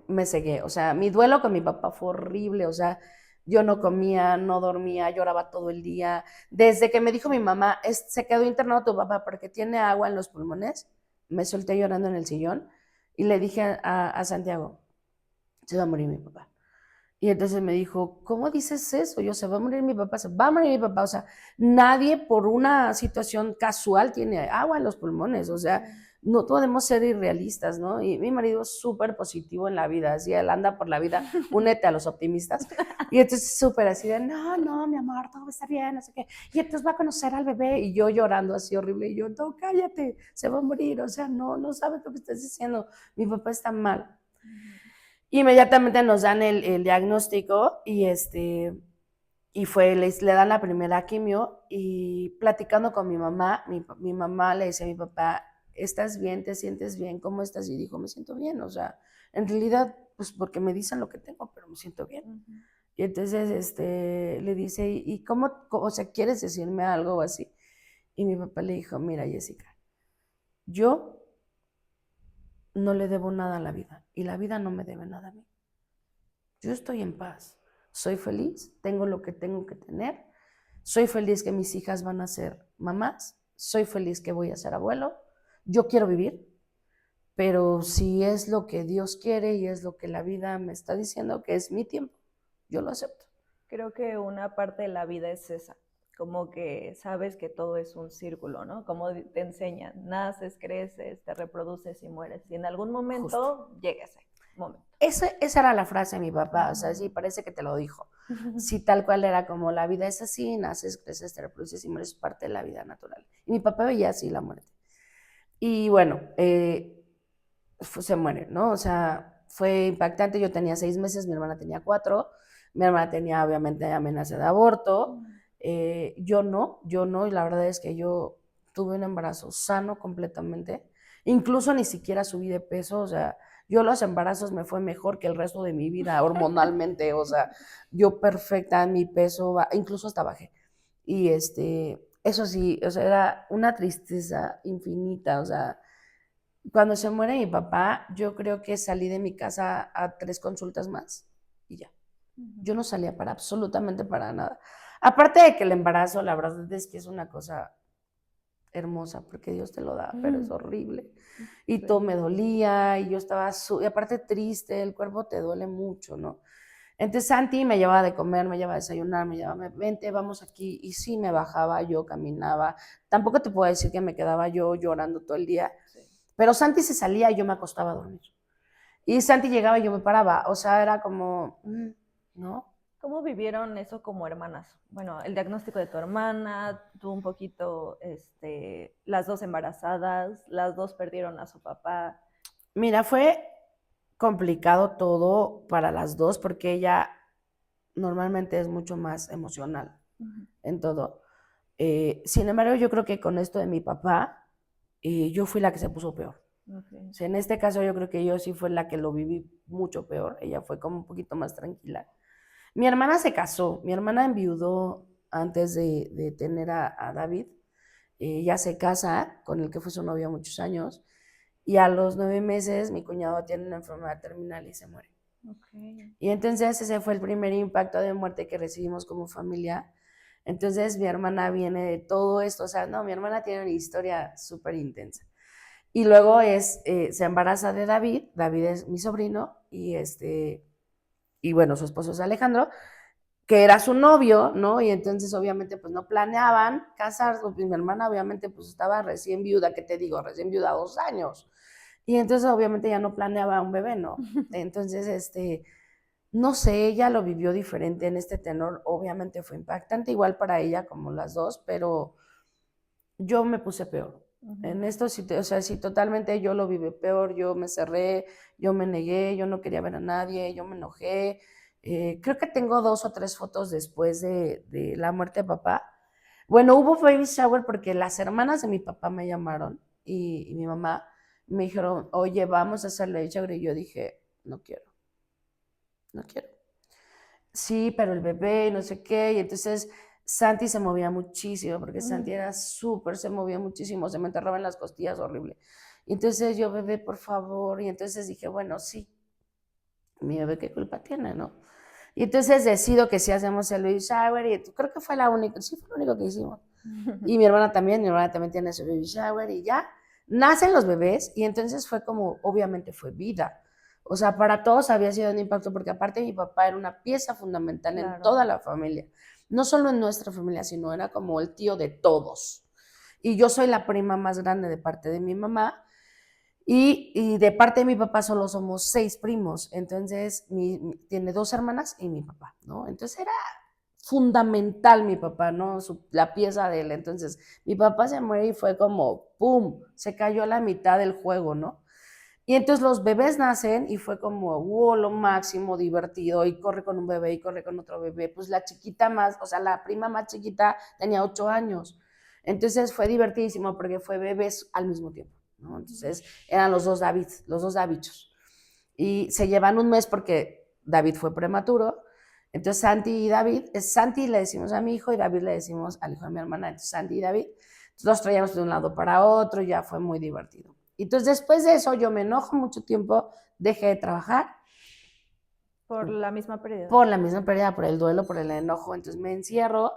me cegué. O sea, mi duelo con mi papá fue horrible. O sea, yo no comía, no dormía, lloraba todo el día. Desde que me dijo mi mamá, se quedó internado tu papá porque tiene agua en los pulmones, me solté llorando en el sillón y le dije a Santiago, se va a morir mi papá. Y entonces me dijo, ¿cómo dices eso? Yo, se va a morir mi papá, se va a morir mi papá. O sea, nadie por una situación casual tiene agua en los pulmones. O sea, no podemos ser irrealistas, ¿no? Y mi marido es súper positivo en la vida, así él anda por la vida, únete a los optimistas. Y entonces súper así de, no, mi amor, todo está bien, no sé qué. Y entonces va a conocer al bebé y yo llorando así horrible. Y yo, no, cállate, se va a morir. O sea, no sabes lo que estás diciendo. Mi papá está mal. Inmediatamente nos dan el diagnóstico y le dan la primera quimio y platicando con mi mamá, mi mamá le decía a mi papá, ¿estás bien? ¿Te sientes bien? ¿Cómo estás? Y dijo, me siento bien, o sea, en realidad, pues porque me dicen lo que tengo, pero me siento bien. Y entonces le dice, ¿y cómo, o sea, quieres decirme algo o así? Y mi papá le dijo, mira, Jessica, yo no le debo nada a la vida y la vida no me debe nada a mí. Yo estoy en paz, soy feliz, tengo lo que tengo que tener, soy feliz que mis hijas van a ser mamás, soy feliz que voy a ser abuelo, yo quiero vivir, pero si es lo que Dios quiere y es lo que la vida me está diciendo que es mi tiempo, yo lo acepto. Creo que una parte de la vida es esa, como que sabes que todo es un círculo, ¿no? Como te enseñan, naces, creces, te reproduces y mueres. Y en algún momento llega ese momento. Esa era la frase de mi papá, o sea, sí, parece que te lo dijo. Sí, tal cual era como la vida es así, naces, creces, te reproduces y mueres, parte de la vida natural. Y mi papá veía así la muerte. Y bueno, se muere, ¿no? O sea, fue impactante. Yo tenía 6 meses, mi hermana tenía 4. Mi hermana tenía obviamente amenaza de aborto. Yo no, y la verdad es que yo tuve un embarazo sano completamente. Incluso ni siquiera subí de peso, o sea, yo los embarazos me fue mejor que el resto de mi vida hormonalmente, o sea, yo perfecta, mi peso, incluso hasta bajé. Y eso sí, o sea, era una tristeza infinita, o sea, cuando se muere mi papá, yo creo que salí de mi casa a 3 consultas más y ya. Ujú. Yo no salía para absolutamente para nada. Aparte de que el embarazo, la verdad es que es una cosa hermosa, porque Dios te lo da, pero es horrible. Y todo Sí. me dolía, y yo estaba, y aparte triste, el cuerpo te duele mucho, ¿no? Entonces Santi me llevaba de comer, me llevaba a desayunar, me llevaba, vente, vamos aquí, y sí me bajaba, yo caminaba. Tampoco te puedo decir que me quedaba yo llorando todo el día, Sí. pero Santi se salía y yo me acostaba a dormir. Y Santi llegaba y yo me paraba, o sea, era como, ¿no? ¿Cómo vivieron eso como hermanas? Bueno, el diagnóstico de tu hermana, tú un poquito, las dos embarazadas, las dos perdieron a su papá. Mira, fue complicado todo para las dos porque ella normalmente es mucho más emocional Ujú. en todo. Sin embargo, yo creo que con esto de mi papá, yo fui la que se puso peor. O Okay. sea, en este caso yo creo que yo sí fue la que lo viví mucho peor. Ella fue como un poquito más tranquila. Mi hermana se casó, mi hermana enviudó antes de tener a David. Ella se casa con el que fue su novio muchos años y a los 9 meses mi cuñado tiene una enfermedad terminal y se muere. Okay. Y entonces ese fue el primer impacto de muerte que recibimos como familia. Entonces mi hermana viene de todo esto, o sea, no, mi hermana tiene una historia súper intensa. Y luego se embaraza de David, David es mi sobrino, y bueno, su esposo es Alejandro, que era su novio, ¿no? Y entonces obviamente pues no planeaban casarse, pues mi hermana obviamente pues estaba recién viuda, ¿qué te digo? Recién viuda 2 años. Y entonces obviamente ya no planeaba un bebé, ¿no? Entonces, no sé, ella lo vivió diferente en este tenor, obviamente fue impactante, igual para ella como las dos, pero yo me puse peor. Ujú. En esto sí, o sea, sí, totalmente yo lo viví peor, yo me cerré, yo me negué, yo no quería ver a nadie, yo me enojé. Creo que tengo 2 o 3 fotos después de la muerte de papá. Bueno, hubo baby shower porque las hermanas de mi papá me llamaron y mi mamá me dijeron, oye, vamos a hacer baby shower. Y yo dije, no quiero, no quiero. Sí, pero el bebé, no sé qué. Y entonces Santi se movía muchísimo, porque Santi era súper, se movía muchísimo, se me enterraba en las costillas, horrible. Y entonces yo, bebé, por favor. Y entonces dije, bueno, sí, mi bebé, ¿qué culpa tiene, no? Y entonces decido que sí hacemos el baby shower, y creo que fue la única, sí fue lo único que hicimos. Y mi hermana también tiene su baby shower, y ya nacen los bebés, y entonces fue como, obviamente fue vida. O sea, para todos había sido un impacto, porque aparte mi papá era una pieza fundamental en Claro. toda la familia. No solo en nuestra familia, sino era como el tío de todos. Y yo soy la prima más grande de parte de mi mamá, y de parte de mi papá solo somos 6 primos. Entonces, tiene 2 hermanas y mi papá, ¿no? Entonces era fundamental mi papá, ¿no? La pieza de él. Entonces, mi papá se muere y fue como, ¡pum! Se cayó a la mitad del juego, ¿no? Y entonces los bebés nacen y fue como, wow, lo máximo, divertido, y corre con un bebé y corre con otro bebé. Pues la chiquita más, o sea, la prima más chiquita tenía 8 años. Entonces fue divertidísimo porque fue bebés al mismo tiempo, ¿no? Entonces eran los dos Davichos. Y se llevan un mes porque David fue prematuro. Entonces Santi y David, Santi le decimos a mi hijo y David le decimos al hijo de mi hermana. Entonces Santi y David, los traíamos de un lado para otro, ya fue muy divertido. Entonces después de eso yo me enojo mucho tiempo, dejé de trabajar Por la misma pérdida. por la misma pérdida, por el duelo, por el enojo. Entonces me encierro,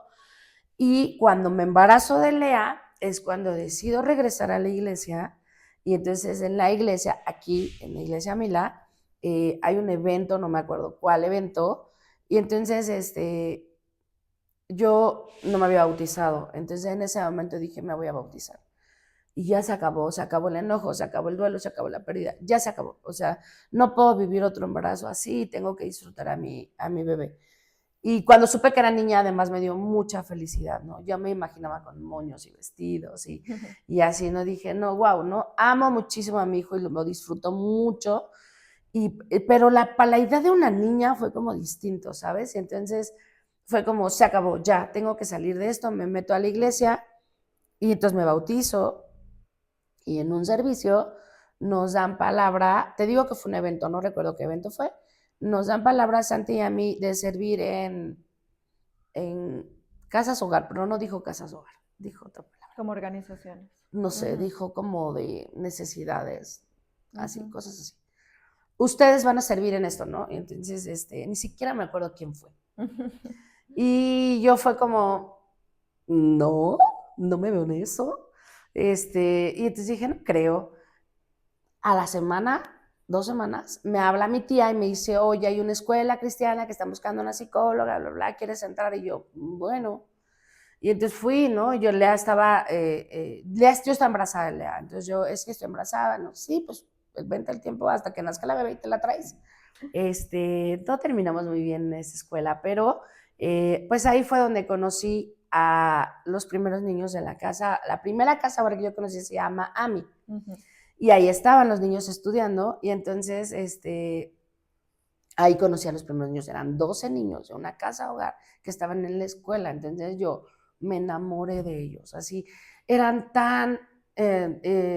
y cuando me embarazo de Lea es cuando decido regresar a la iglesia. Y entonces en la iglesia, aquí en la iglesia Milá, hay un evento, no me acuerdo cuál evento, y entonces yo no me había bautizado. Entonces en ese momento dije, me voy a bautizar. Y ya se acabó el enojo, se acabó el duelo, se acabó la pérdida, ya se acabó. O sea, no puedo vivir otro embarazo así, tengo que disfrutar a mi bebé. Y cuando supe que era niña, además me dio mucha felicidad, ¿no? Yo me imaginaba con moños y vestidos y así, ¿no? Dije, no, wow, ¿no? Amo muchísimo a mi hijo y lo disfruto mucho, pero la idea de una niña fue como distinto, ¿sabes? Y entonces fue como, se acabó, ya, tengo que salir de esto, me meto a la iglesia y entonces me bautizo, y en un servicio nos dan palabra, te digo que fue un evento, no recuerdo qué evento fue, nos dan palabra a Santi y a mí de servir en casas hogar, pero no dijo casas hogar, dijo otra palabra. Como organizaciones. No sé, dijo como de necesidades, así, Ujú. cosas así. Ustedes van a servir en esto, ¿no? Y entonces, ni siquiera me acuerdo quién fue. Y yo fue como, no, no me veo en eso. Y entonces dije, no creo. A la semana, 2 semanas, me habla mi tía y me dice, oye, hay una escuela cristiana que están buscando una psicóloga, bla, bla, ¿quieres entrar? Y yo, bueno. Y entonces fui, ¿no? Yo Lea estaba, yo estaba embarazada de Lea. Entonces yo, es que estoy embarazada, ¿no? Sí, pues vente el tiempo hasta que nazca la bebé y te la traes. No terminamos muy bien en esa escuela, pero pues ahí fue donde conocí a los primeros niños de la casa. La primera casa ahora que yo conocí se llama AMI. Y ahí estaban los niños estudiando y entonces ahí conocí a los primeros niños. Eran 12 niños de una casa hogar que estaban en la escuela. Entonces yo me enamoré de ellos. Así, eran tan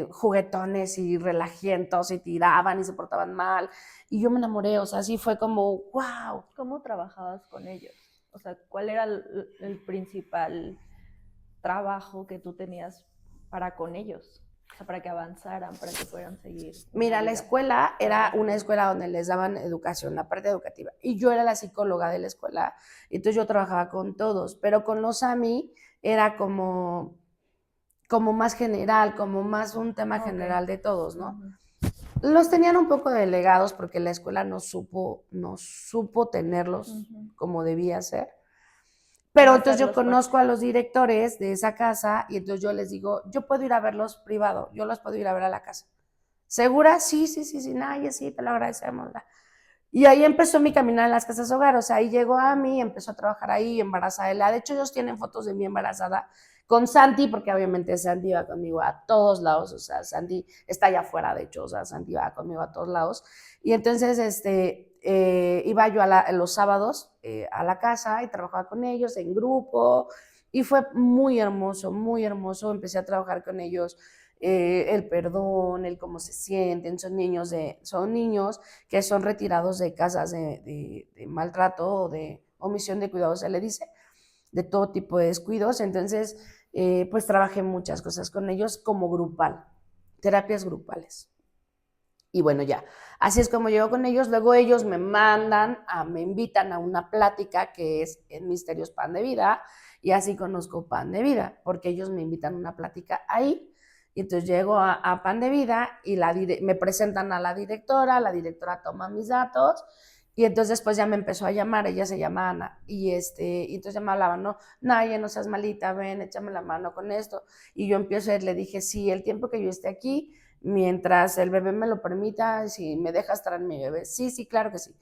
juguetones y relajientos y tiraban y se portaban mal. Y yo me enamoré, o sea, así fue como, wow. ¿Cómo trabajabas con ellos? O sea, ¿cuál era el principal trabajo que tú tenías para con ellos? O sea, para que avanzaran, para que puedan seguir. Mira, la escuela era una escuela donde les daban educación, la parte educativa. Y yo era la psicóloga de la escuela. Entonces yo trabajaba con todos, pero con los AMI era como más general, como más un tema general de todos, ¿no? Los tenían un poco delegados porque la escuela no supo tenerlos como debía ser. Pero entonces yo conozco a los directores de esa casa y entonces yo les digo, yo puedo ir a verlos privado, yo los puedo ir a ver a la casa. ¿Segura? Sí, sí, sí, sí, Naya, sí, te lo agradecemos. Y ahí empezó mi caminar en las casas hogar, o sea, ahí llegó a mí, empezó a trabajar ahí, embarazada. De hecho, ellos tienen fotos de mí embarazada con Santi, porque obviamente Santi iba conmigo a todos lados, o sea, Santi está allá afuera, de hecho, o sea, Santi va conmigo a todos lados. Y entonces, iba yo los sábados a la casa y trabajaba con ellos en grupo, y fue muy hermoso, muy hermoso. Empecé a trabajar con ellos el perdón, el cómo se sienten. Son niños que son retirados de casas de maltrato o de omisión de cuidados, se le dice, de todo tipo de descuidos. Entonces, pues trabajé muchas cosas con ellos como grupal, terapias grupales. Y bueno, ya, así es como llego con ellos. Luego ellos me invitan a una plática que es en Misterios Pan de Vida, y así conozco Pan de Vida, porque ellos me invitan a una plática ahí. Y entonces llego a Pan de Vida y me presentan a la directora toma mis datos, y entonces después ya me empezó a llamar. Ella se llama Ana, y entonces ya me hablaban, no, Naya, no seas malita, ven, échame la mano con esto. Y yo empiezo, le dije, sí, el tiempo que yo esté aquí, mientras el bebé me lo permita, si me dejas traer mi bebé, sí, sí, claro que sí.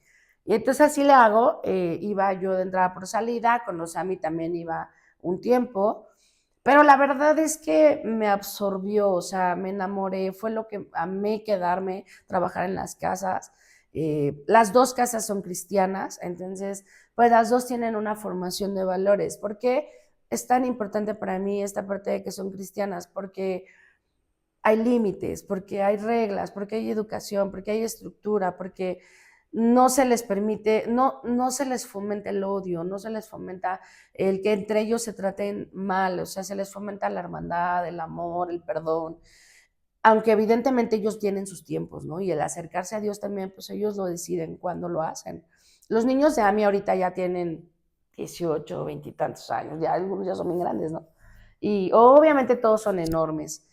Y entonces así le hago. Iba yo de entrada por salida, con los AMI también iba un tiempo, pero la verdad es que me absorbió, o sea, me enamoré, fue lo que amé quedarme, trabajar en las casas. Las dos casas son cristianas, entonces, pues las dos tienen una formación de valores. ¿Por qué es tan importante para mí esta parte de que son cristianas? Porque hay límites, porque hay reglas, porque hay educación, porque hay estructura, porque no se les permite, no se les fomenta el odio, no se les fomenta el que entre ellos se traten mal, o sea, se les fomenta la hermandad, el amor, el perdón, aunque evidentemente ellos tienen sus tiempos, ¿no? Y el acercarse a Dios también, pues ellos lo deciden cuando lo hacen. Los niños de AMI ahorita ya tienen 18, 20 y tantos años, ya algunos ya son bien grandes, ¿no? Y obviamente todos son enormes.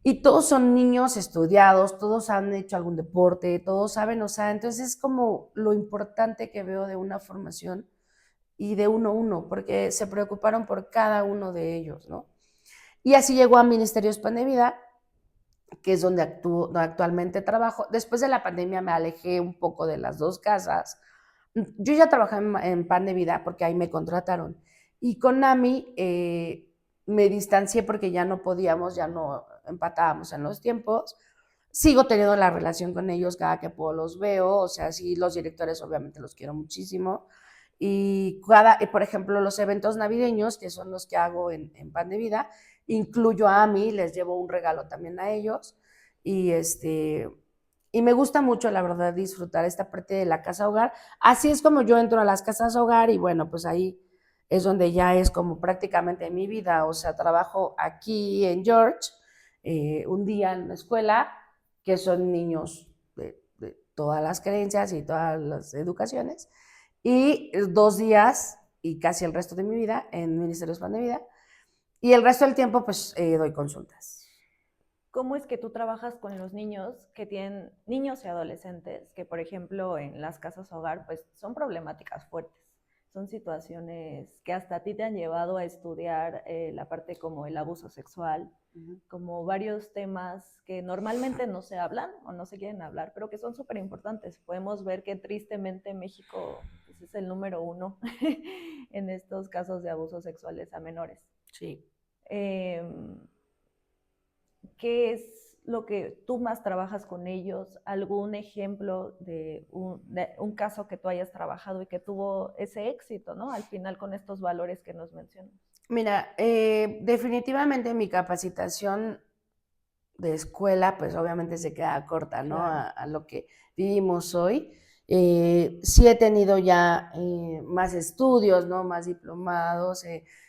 Y todos son niños estudiados, todos han hecho algún deporte, todos saben, o sea, entonces es como lo importante que veo de una formación y de uno a uno, porque se preocuparon por cada uno de ellos, ¿no? Y así llegó a Ministerios Pan de Vida, que es donde actualmente trabajo. Después de la pandemia me alejé un poco de las dos casas. Yo ya trabajaba en Pan de Vida porque ahí me contrataron. Y con AMI me distancié porque ya no podíamos, ya no empatábamos en los tiempos. Sigo teniendo la relación con ellos, cada que puedo los veo, o sea, sí, los directores obviamente los quiero muchísimo. Y por ejemplo, los eventos navideños, que son los que hago en Pan de Vida, incluyo a AMI, les llevo un regalo también a ellos. Y y me gusta mucho, la verdad, disfrutar esta parte de la casa hogar. Así es como yo entro a las casas hogar, y bueno, pues ahí es donde ya es como prácticamente mi vida, o sea, trabajo aquí en George, un día en la escuela, que son niños de todas las creencias y todas las educaciones, y 2 días y casi el resto de mi vida en Ministerios Plan de Vida, y el resto del tiempo pues doy consultas. ¿Cómo es que tú trabajas con los niños que tienen, niños y adolescentes, que por ejemplo en las casas hogar, pues son problemáticas fuertes? Son situaciones que hasta a ti te han llevado a estudiar la parte como el abuso sexual, como varios temas que normalmente no se hablan o no se quieren hablar, pero que son súper importantes. Podemos ver que tristemente México pues, es el número 1 en estos casos de abusos sexuales a menores. Sí. Eh, ¿Qué es lo que tú más trabajas con ellos? ¿Algún ejemplo de un caso que tú hayas trabajado y que tuvo ese éxito, ¿no? Al final con estos valores que nos mencionas. Mira, definitivamente mi capacitación de escuela, pues obviamente se queda corta, ¿no? Claro. A lo que vivimos hoy. Sí he tenido ya más estudios, ¿no? Más diplomados,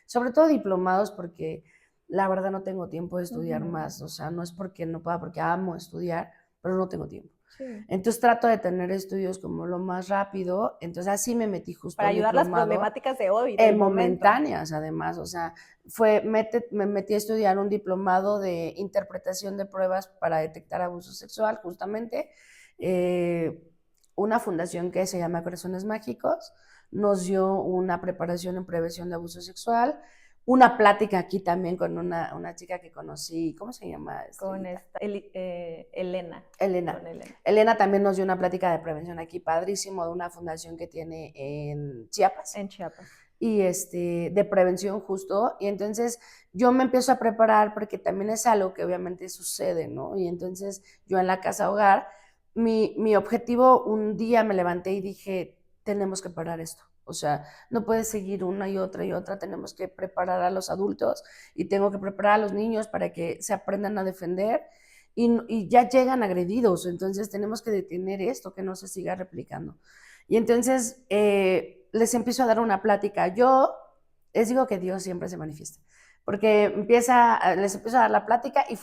sobre todo diplomados porque la verdad no tengo tiempo de estudiar más, o sea, no es porque no pueda, porque amo estudiar, pero no tengo tiempo. Sí. Entonces trato de tener estudios como lo más rápido, entonces así me metí justo Para a un ayudar las diplomado problemáticas de hoy, del momento. momentáneas además, o sea, me metí a estudiar un diplomado de interpretación de pruebas para detectar abuso sexual, justamente. Una fundación que se llama Corazones Mágicos nos dio una preparación en prevención de abuso sexual, una plática aquí también con una chica que conocí, ¿cómo se llama? Con esta, Elena. Elena. Con Elena. Elena también nos dio una plática de prevención aquí, padrísimo, de una fundación que tiene en Chiapas. En Chiapas. Y de prevención justo, y entonces yo me empiezo a preparar porque también es algo que obviamente sucede, ¿no? Y entonces yo en la casa hogar, mi objetivo, un día me levanté y dije, tenemos que parar esto, o sea, no puede seguir una y otra, tenemos que preparar a los adultos y tengo que preparar a los niños para que se aprendan a defender y ya llegan agredidos, entonces tenemos que detener esto, que no se siga replicando. Y entonces les empiezo a dar una plática. Yo les digo que Dios siempre se manifiesta, porque les empiezo a dar la plática y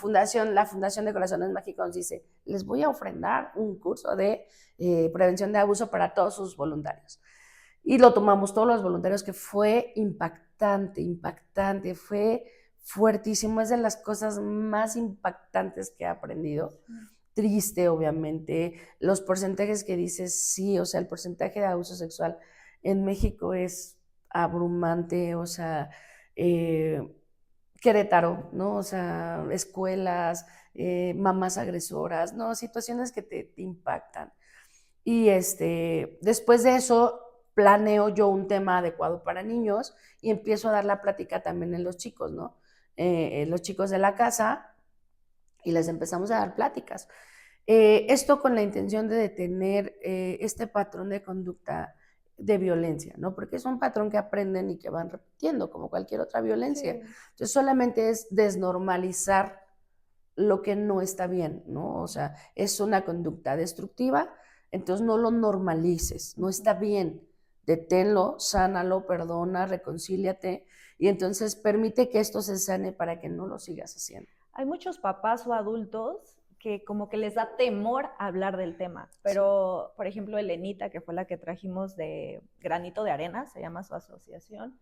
la Fundación de Corazones Mágicos dice, les voy a ofrendar un curso de prevención de abuso para todos sus voluntarios. Y lo tomamos todos los voluntarios, que fue impactante, fue fuertísimo, es de las cosas más impactantes que he aprendido. Triste, obviamente, los porcentajes que dices, sí, o sea, el porcentaje de abuso sexual en México es abrumante, o sea, Querétaro, ¿no? O sea, escuelas, mamás agresoras, ¿no? Situaciones que te impactan. Y después de eso, planeo yo un tema adecuado para niños y empiezo a dar la plática también en los chicos, ¿no? Los chicos de la casa, y les empezamos a dar pláticas. Esto con la intención de detener este patrón de conducta de violencia, ¿no? Porque es un patrón que aprenden y que van repitiendo, como cualquier otra violencia. Sí. Entonces, solamente es desnormalizar lo que no está bien, ¿no? O sea, es una conducta destructiva, entonces no lo normalices, no está bien. Deténlo, sánalo, perdona, reconcíliate y entonces permite que esto se sane para que no lo sigas haciendo. Hay muchos papás o adultos que como que les da temor hablar del tema, pero sí. Por ejemplo Elenita, que fue la que trajimos de Granito de Arena, se llama su asociación,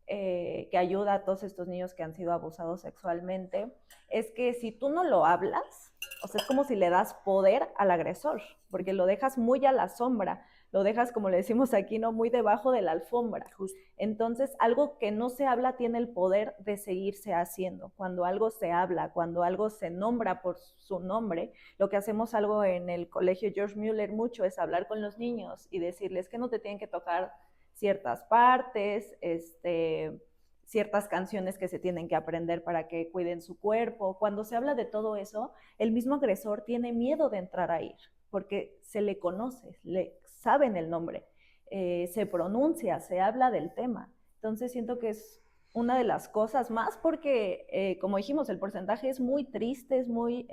que ayuda a todos estos niños que han sido abusados sexualmente, es que si tú no lo hablas, o sea, es como si le das poder al agresor, porque lo dejas muy a la sombra, lo dejas, como le decimos aquí, ¿no? Muy debajo de la alfombra. Justo. Entonces, algo que no se habla tiene el poder de seguirse haciendo. Cuando algo se habla, cuando algo se nombra por su nombre, lo que hacemos algo en el colegio George Mueller mucho es hablar con los niños y decirles que no te tienen que tocar ciertas partes, ciertas canciones que se tienen que aprender para que cuiden su cuerpo. Cuando se habla de todo eso, el mismo agresor tiene miedo de entrar ahí, porque se le conoce, le saben el nombre, se pronuncia, se habla del tema. Entonces siento que es una de las cosas más porque, como dijimos, el porcentaje es muy triste, es muy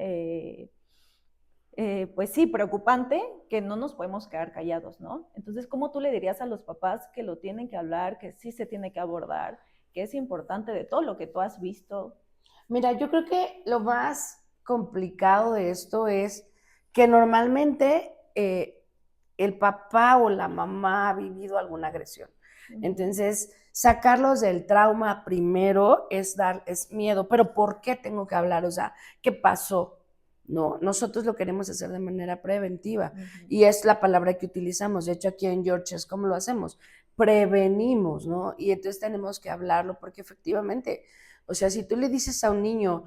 pues sí, preocupante que no nos podemos quedar callados, ¿no? Entonces, ¿cómo tú le dirías a los papás que lo tienen que hablar, que sí se tiene que abordar, que es importante de todo lo que tú has visto? Mira, yo creo que lo más complicado de esto es que normalmente el papá o la mamá ha vivido alguna agresión. Entonces, sacarlos del trauma primero es miedo. Pero ¿por qué tengo que hablar? O sea, ¿qué pasó? No, nosotros lo queremos hacer de manera preventiva y es la palabra que utilizamos. De hecho, aquí en George es como lo hacemos. Prevenimos, ¿no? Y entonces tenemos que hablarlo porque efectivamente, o sea, si tú le dices a un niño,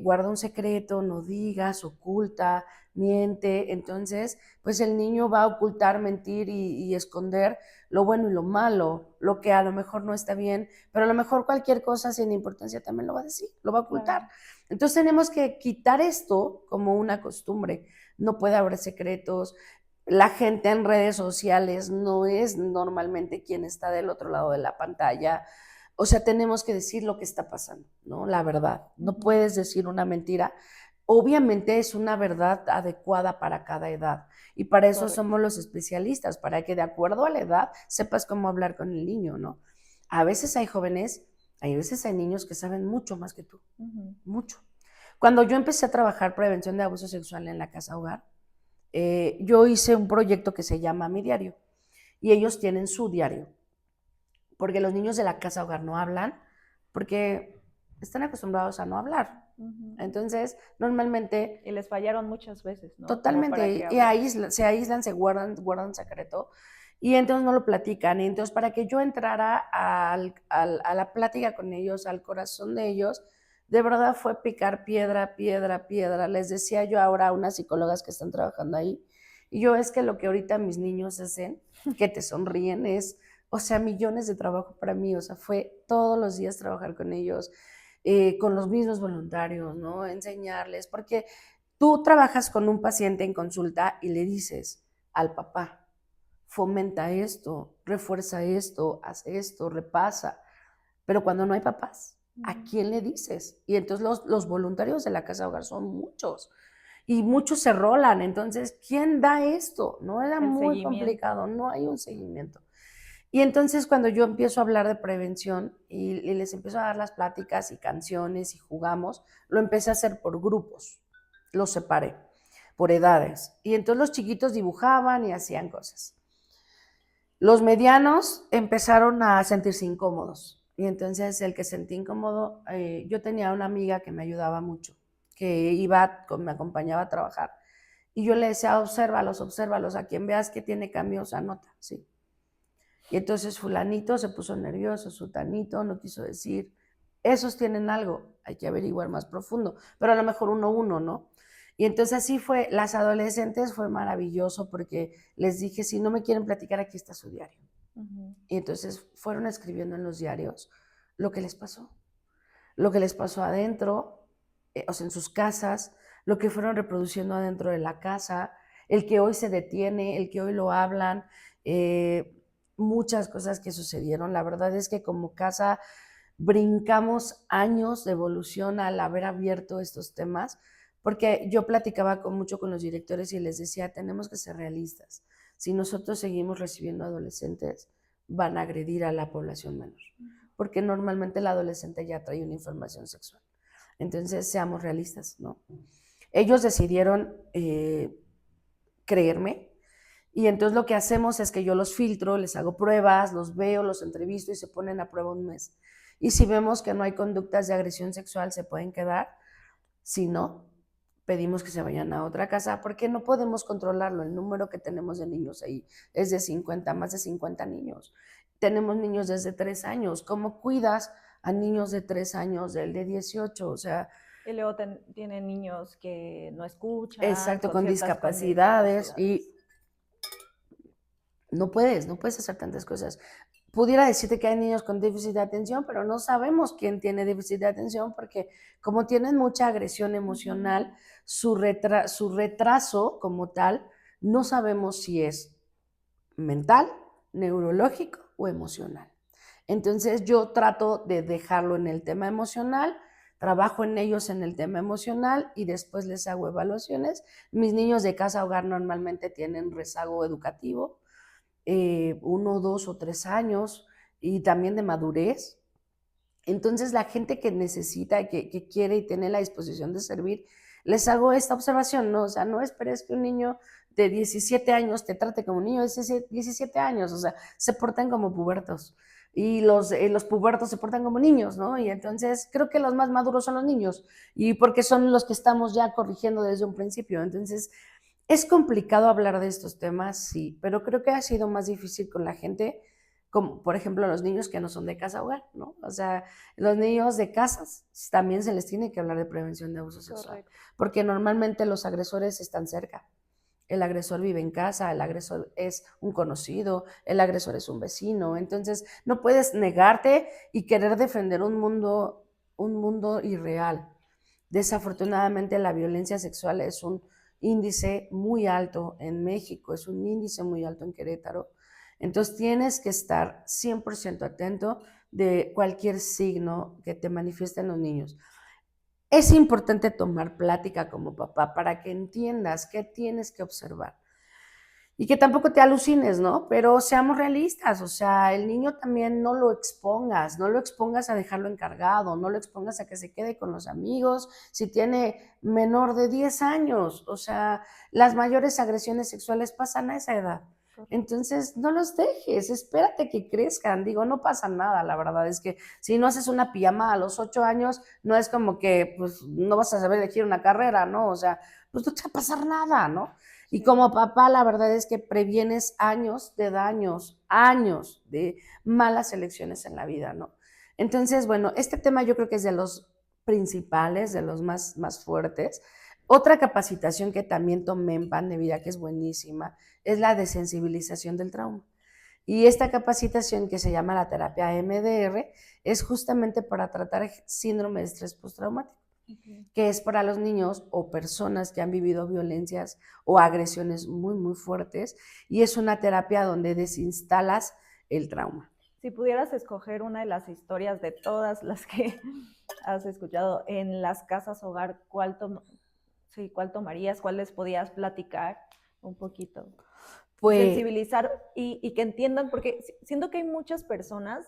guarda un secreto, no digas, oculta, miente, entonces, pues el niño va a ocultar, mentir y esconder lo bueno y lo malo, lo que a lo mejor no está bien, pero a lo mejor cualquier cosa sin importancia también lo va a decir, lo va a ocultar. Claro. Entonces tenemos que quitar esto como una costumbre. No puede haber secretos. La gente en redes sociales no es normalmente quien está del otro lado de la pantalla. O sea, tenemos que decir lo que está pasando, ¿no? La verdad. No puedes decir una mentira. Obviamente es una verdad adecuada para cada edad. Y para eso Correcto. somos los especialistas, para que de acuerdo a la edad sepas cómo hablar con el niño, ¿no? A veces hay jóvenes, hay veces hay niños que saben mucho más que tú, mucho. Cuando yo empecé a trabajar prevención de abuso sexual en la casa hogar, yo hice un proyecto que se llama Mi Diario y ellos tienen su diario, porque los niños de la casa hogar no hablan, porque están acostumbrados a no hablar. Entonces, normalmente, Y les fallaron muchas veces, ¿no? Como para que totalmente, y hablen. se aíslan, se guardan secreto, y entonces no lo platican. Y entonces, para que yo entrara a la plática con ellos, al corazón de ellos, de verdad fue picar piedra, piedra, piedra. Les decía yo ahora a unas psicólogas que están trabajando ahí, y yo es que lo que ahorita mis niños hacen, que te sonríen, es, o sea, millones de trabajo para mí. O sea, fue todos los días trabajar con ellos, con los mismos voluntarios, ¿no? Enseñarles, porque tú trabajas con un paciente en consulta y le dices al papá, fomenta esto, refuerza esto, haz esto, repasa. Pero cuando no hay papás, ¿a quién le dices? Y entonces los voluntarios de la casa hogar son muchos y muchos se rolan. Entonces, ¿quién da esto? No era El muy seguimiento. complicado, no hay un seguimiento. Y entonces cuando yo empiezo a hablar de prevención y les empiezo a dar las pláticas y canciones y jugamos, lo empecé a hacer por grupos, los separé por edades. Y entonces los chiquitos dibujaban y hacían cosas. Los medianos empezaron a sentirse incómodos. Y entonces el que sentí incómodo, yo tenía una amiga que me ayudaba mucho, que me acompañaba a trabajar. Y yo le decía, obsérvalos, a quien veas que tiene cambios, anota, sí. Y entonces fulanito se puso nervioso, sutanito no quiso decir. Esos tienen algo, hay que averiguar más profundo, pero a lo mejor uno, ¿no? Y entonces así fue, las adolescentes fue maravilloso porque les dije, si no me quieren platicar, aquí está su diario. Y entonces fueron escribiendo en los diarios lo que les pasó adentro, o sea, en sus casas, lo que fueron reproduciendo adentro de la casa, el que hoy se detiene, el que hoy lo hablan, muchas cosas que sucedieron. La verdad es que como casa brincamos años de evolución al haber abierto estos temas, porque yo platicaba mucho con los directores y les decía, tenemos que ser realistas. Si nosotros seguimos recibiendo adolescentes, van a agredir a la población menor, porque normalmente el adolescente ya trae una información sexual. Entonces, seamos realistas, ¿no? Ellos decidieron creerme, y entonces lo que hacemos es que yo los filtro, les hago pruebas, los veo, los entrevisto y se ponen a prueba un mes. Y si vemos que no hay conductas de agresión sexual, se pueden quedar. Si no, pedimos que se vayan a otra casa porque no podemos controlarlo. El número que tenemos de niños ahí es de 50, más de 50 niños. Tenemos niños desde 3 años. ¿Cómo cuidas a niños de 3 años, del de 18? O sea, Y luego tienen niños que no escuchan, exacto, con con ciertas discapacidades discapacidades. y no puedes hacer tantas cosas. Pudiera decirte que hay niños con déficit de atención, pero no sabemos quién tiene déficit de atención porque como tienen mucha agresión emocional, su retraso como tal, no sabemos si es mental, neurológico o emocional. Entonces yo trato de dejarlo en el tema emocional, trabajo en ellos en el tema emocional y después les hago evaluaciones. Mis niños de casa hogar normalmente tienen rezago educativo, 1, 2 o 3 años y también de madurez. Entonces, la gente que necesita, que quiere y tiene la disposición de servir, les hago esta observación, ¿no? O sea, no esperes que un niño de 17 años te trate como un niño de 17 años, o sea, se portan como pubertos. Y los pubertos se portan como niños, ¿no? Y entonces creo que los más maduros son los niños, y porque son los que estamos ya corrigiendo desde un principio. Entonces, es complicado hablar de estos temas, sí, pero creo que ha sido más difícil con la gente, como por ejemplo los niños que no son de casa hogar, ¿no? O sea, los niños de casas también se les tiene que hablar de prevención de abuso sexual, Correcto. porque normalmente los agresores están cerca. El agresor vive en casa, el agresor es un conocido, el agresor es un vecino. Entonces, no puedes negarte y querer defender un mundo irreal. Desafortunadamente, la violencia sexual es un índice muy alto en México, es un índice muy alto en Querétaro. Entonces, tienes que estar 100% atento de cualquier signo que te manifiesten los niños. Es importante tomar plática como papá para que entiendas qué tienes que observar y que tampoco te alucines, ¿no? Pero seamos realistas, o sea, el niño también no lo expongas a dejarlo encargado, no lo expongas a que se quede con los amigos si tiene menor de 10 años, o sea, las mayores agresiones sexuales pasan a esa edad. Correcto. Entonces, no los dejes, espérate que crezcan. Digo, no pasa nada, la verdad es que si no haces una pijama a los 8 años, no es como que, pues, no vas a saber elegir una carrera, ¿no? O sea, pues no te va a pasar nada, ¿no? Y Sí. como papá, la verdad es que previenes años de daños, años de malas elecciones en la vida, ¿no? Entonces, bueno, este tema yo creo que es de los principales, de los más fuertes. Otra capacitación que también tomé en Pan de Vida, que es buenísima, es la desensibilización del trauma. Y esta capacitación, que se llama la terapia MDR, es justamente para tratar síndrome de estrés postraumático, Ujú. que es para los niños o personas que han vivido violencias o agresiones muy fuertes, y es una terapia donde desinstalas el trauma. Si pudieras escoger una de las historias de todas las que has escuchado en las casas hogar, sí, ¿cuál tomarías? ¿Cuál les podías platicar un poquito? Y Pues sensibilizar y que entiendan, porque siento que hay muchas personas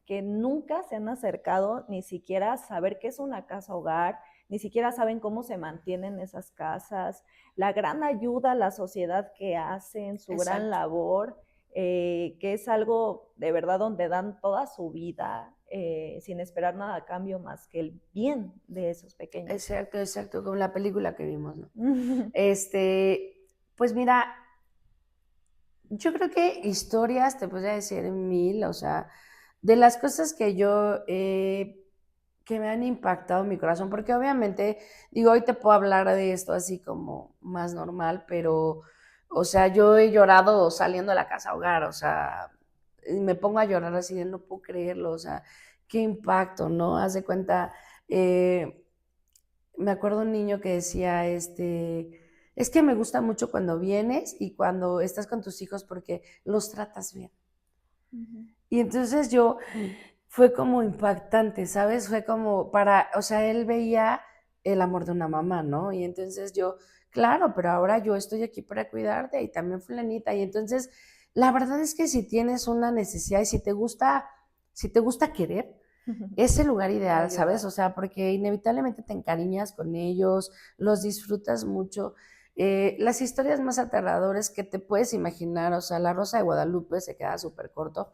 que nunca se han acercado ni siquiera a saber qué es una casa hogar, ni siquiera saben cómo se mantienen esas casas, la gran ayuda a la sociedad que hacen, su gran exacto, labor, que es algo de verdad donde dan toda su vida sin esperar nada a cambio más que el bien de esos pequeños. exacto, como la película que vimos, ¿no? Pues mira, yo creo que historias te podría decir 1000, o sea, de las cosas que que me han impactado mi corazón, porque obviamente, digo, hoy te puedo hablar de esto así como más normal, pero, o sea, yo he llorado saliendo de la casa hogar, o sea, y me pongo a llorar así de no puedo creerlo, o sea, qué impacto, ¿no? Haz de cuenta, eh, me acuerdo un niño que decía, es que me gusta mucho cuando vienes y cuando estás con tus hijos porque los tratas bien. Ujú. Y entonces yo, fue como impactante, ¿sabes? Fue como para, o sea, él veía el amor de una mamá, ¿no? Y entonces yo, claro, pero ahora yo estoy aquí para cuidarte y también fulanita. Y entonces, la verdad es que si tienes una necesidad y si te gusta querer, es el lugar ideal, ¿sabes? Ayudar. O sea, porque inevitablemente te encariñas con ellos, los disfrutas mucho. Las historias más aterradoras que te puedes imaginar, o sea, La Rosa de Guadalupe se queda súper corto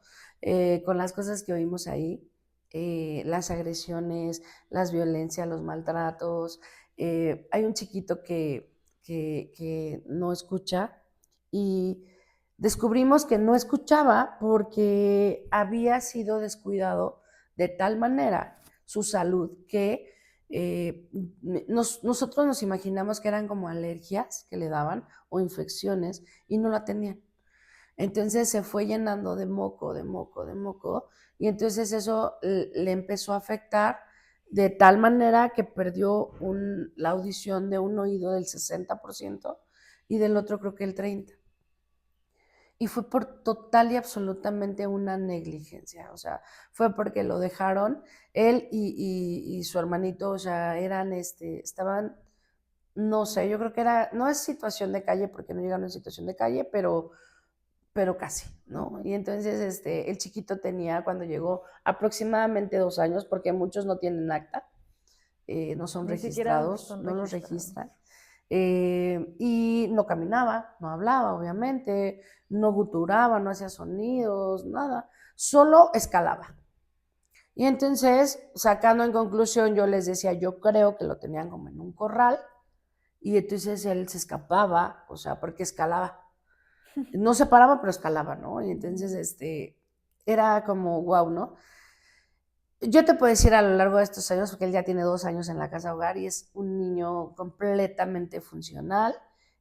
con las cosas que oímos ahí, las agresiones, las violencias, los maltratos. Hay un chiquito que no escucha y descubrimos que no escuchaba porque había sido descuidado de tal manera su salud que nosotros nos imaginamos que eran como alergias que le daban o infecciones y no la tenían. Entonces se fue llenando de moco, de moco, de moco, y entonces eso le empezó a afectar de tal manera que perdió la audición de un oído del 60% y del otro creo que el 30%. y fue por total y absolutamente una negligencia, o sea, fue porque lo dejaron, él y su hermanito, o sea, estaban, no sé, yo creo que no es situación de calle, porque no llegaron en situación de calle, pero casi, ¿no? Y entonces, el chiquito tenía, cuando llegó, aproximadamente 2 años, porque muchos no tienen acta, no son Ni siquiera registrados, son no los registrados. registran. Y no caminaba, no hablaba, obviamente, no guturaba, no hacía sonidos, nada, solo escalaba. Y entonces, sacando en conclusión, yo les decía, yo creo que lo tenían como en un corral, y entonces él se escapaba, o sea, porque escalaba. No se paraba, pero escalaba, ¿no? Y entonces, era como, wow, ¿no? Yo te puedo decir a lo largo de estos años, porque él ya tiene 2 años en la casa hogar y es un niño completamente funcional.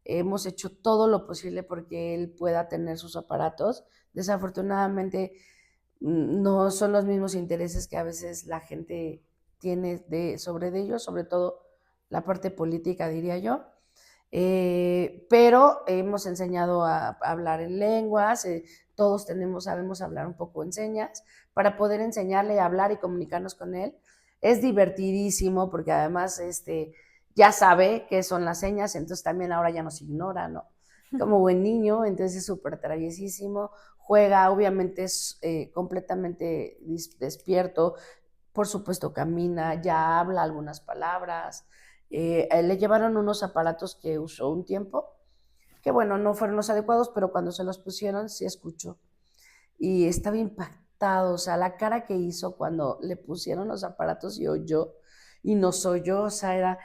Hemos hecho todo lo posible porque él pueda tener sus aparatos. Desafortunadamente, no son los mismos intereses que a veces la gente tiene sobre ellos, sobre todo la parte política, diría yo. Pero hemos enseñado a hablar en lenguas, todos sabemos hablar un poco en señas, para poder enseñarle a hablar y comunicarnos con él. Es divertidísimo porque además ya sabe qué son las señas, entonces también ahora ya nos ignora, ¿no? Como buen niño, entonces es súper traviesísimo, juega, obviamente es completamente despierto, por supuesto camina, ya habla algunas palabras. Le llevaron unos aparatos que usó un tiempo, que bueno, no fueron los adecuados, pero cuando se los pusieron sí escuchó. Y estaba impactado, o sea, la cara que hizo cuando le pusieron los aparatos y oyó, y nos oyó, o sea,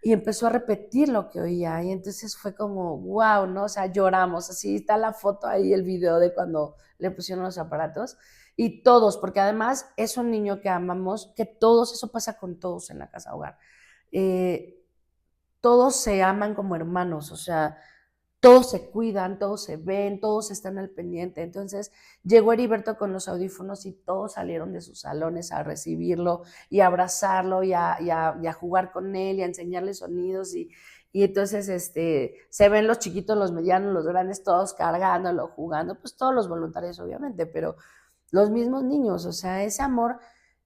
y empezó a repetir lo que oía, y entonces fue como, wow, ¿no? O sea, lloramos, así está la foto ahí, el video de cuando le pusieron los aparatos, y todos, porque además es un niño que amamos, que todos, eso pasa con todos en la casa hogar, eh, todos se aman como hermanos, o sea, todos se cuidan, todos se ven, todos están al pendiente. Entonces llegó Heriberto con los audífonos y todos salieron de sus salones a recibirlo y a abrazarlo y a jugar con él y a enseñarle sonidos. Y entonces se ven los chiquitos, los medianos, los grandes, todos cargándolo, jugando, pues todos los voluntarios obviamente, pero los mismos niños, o sea, ese amor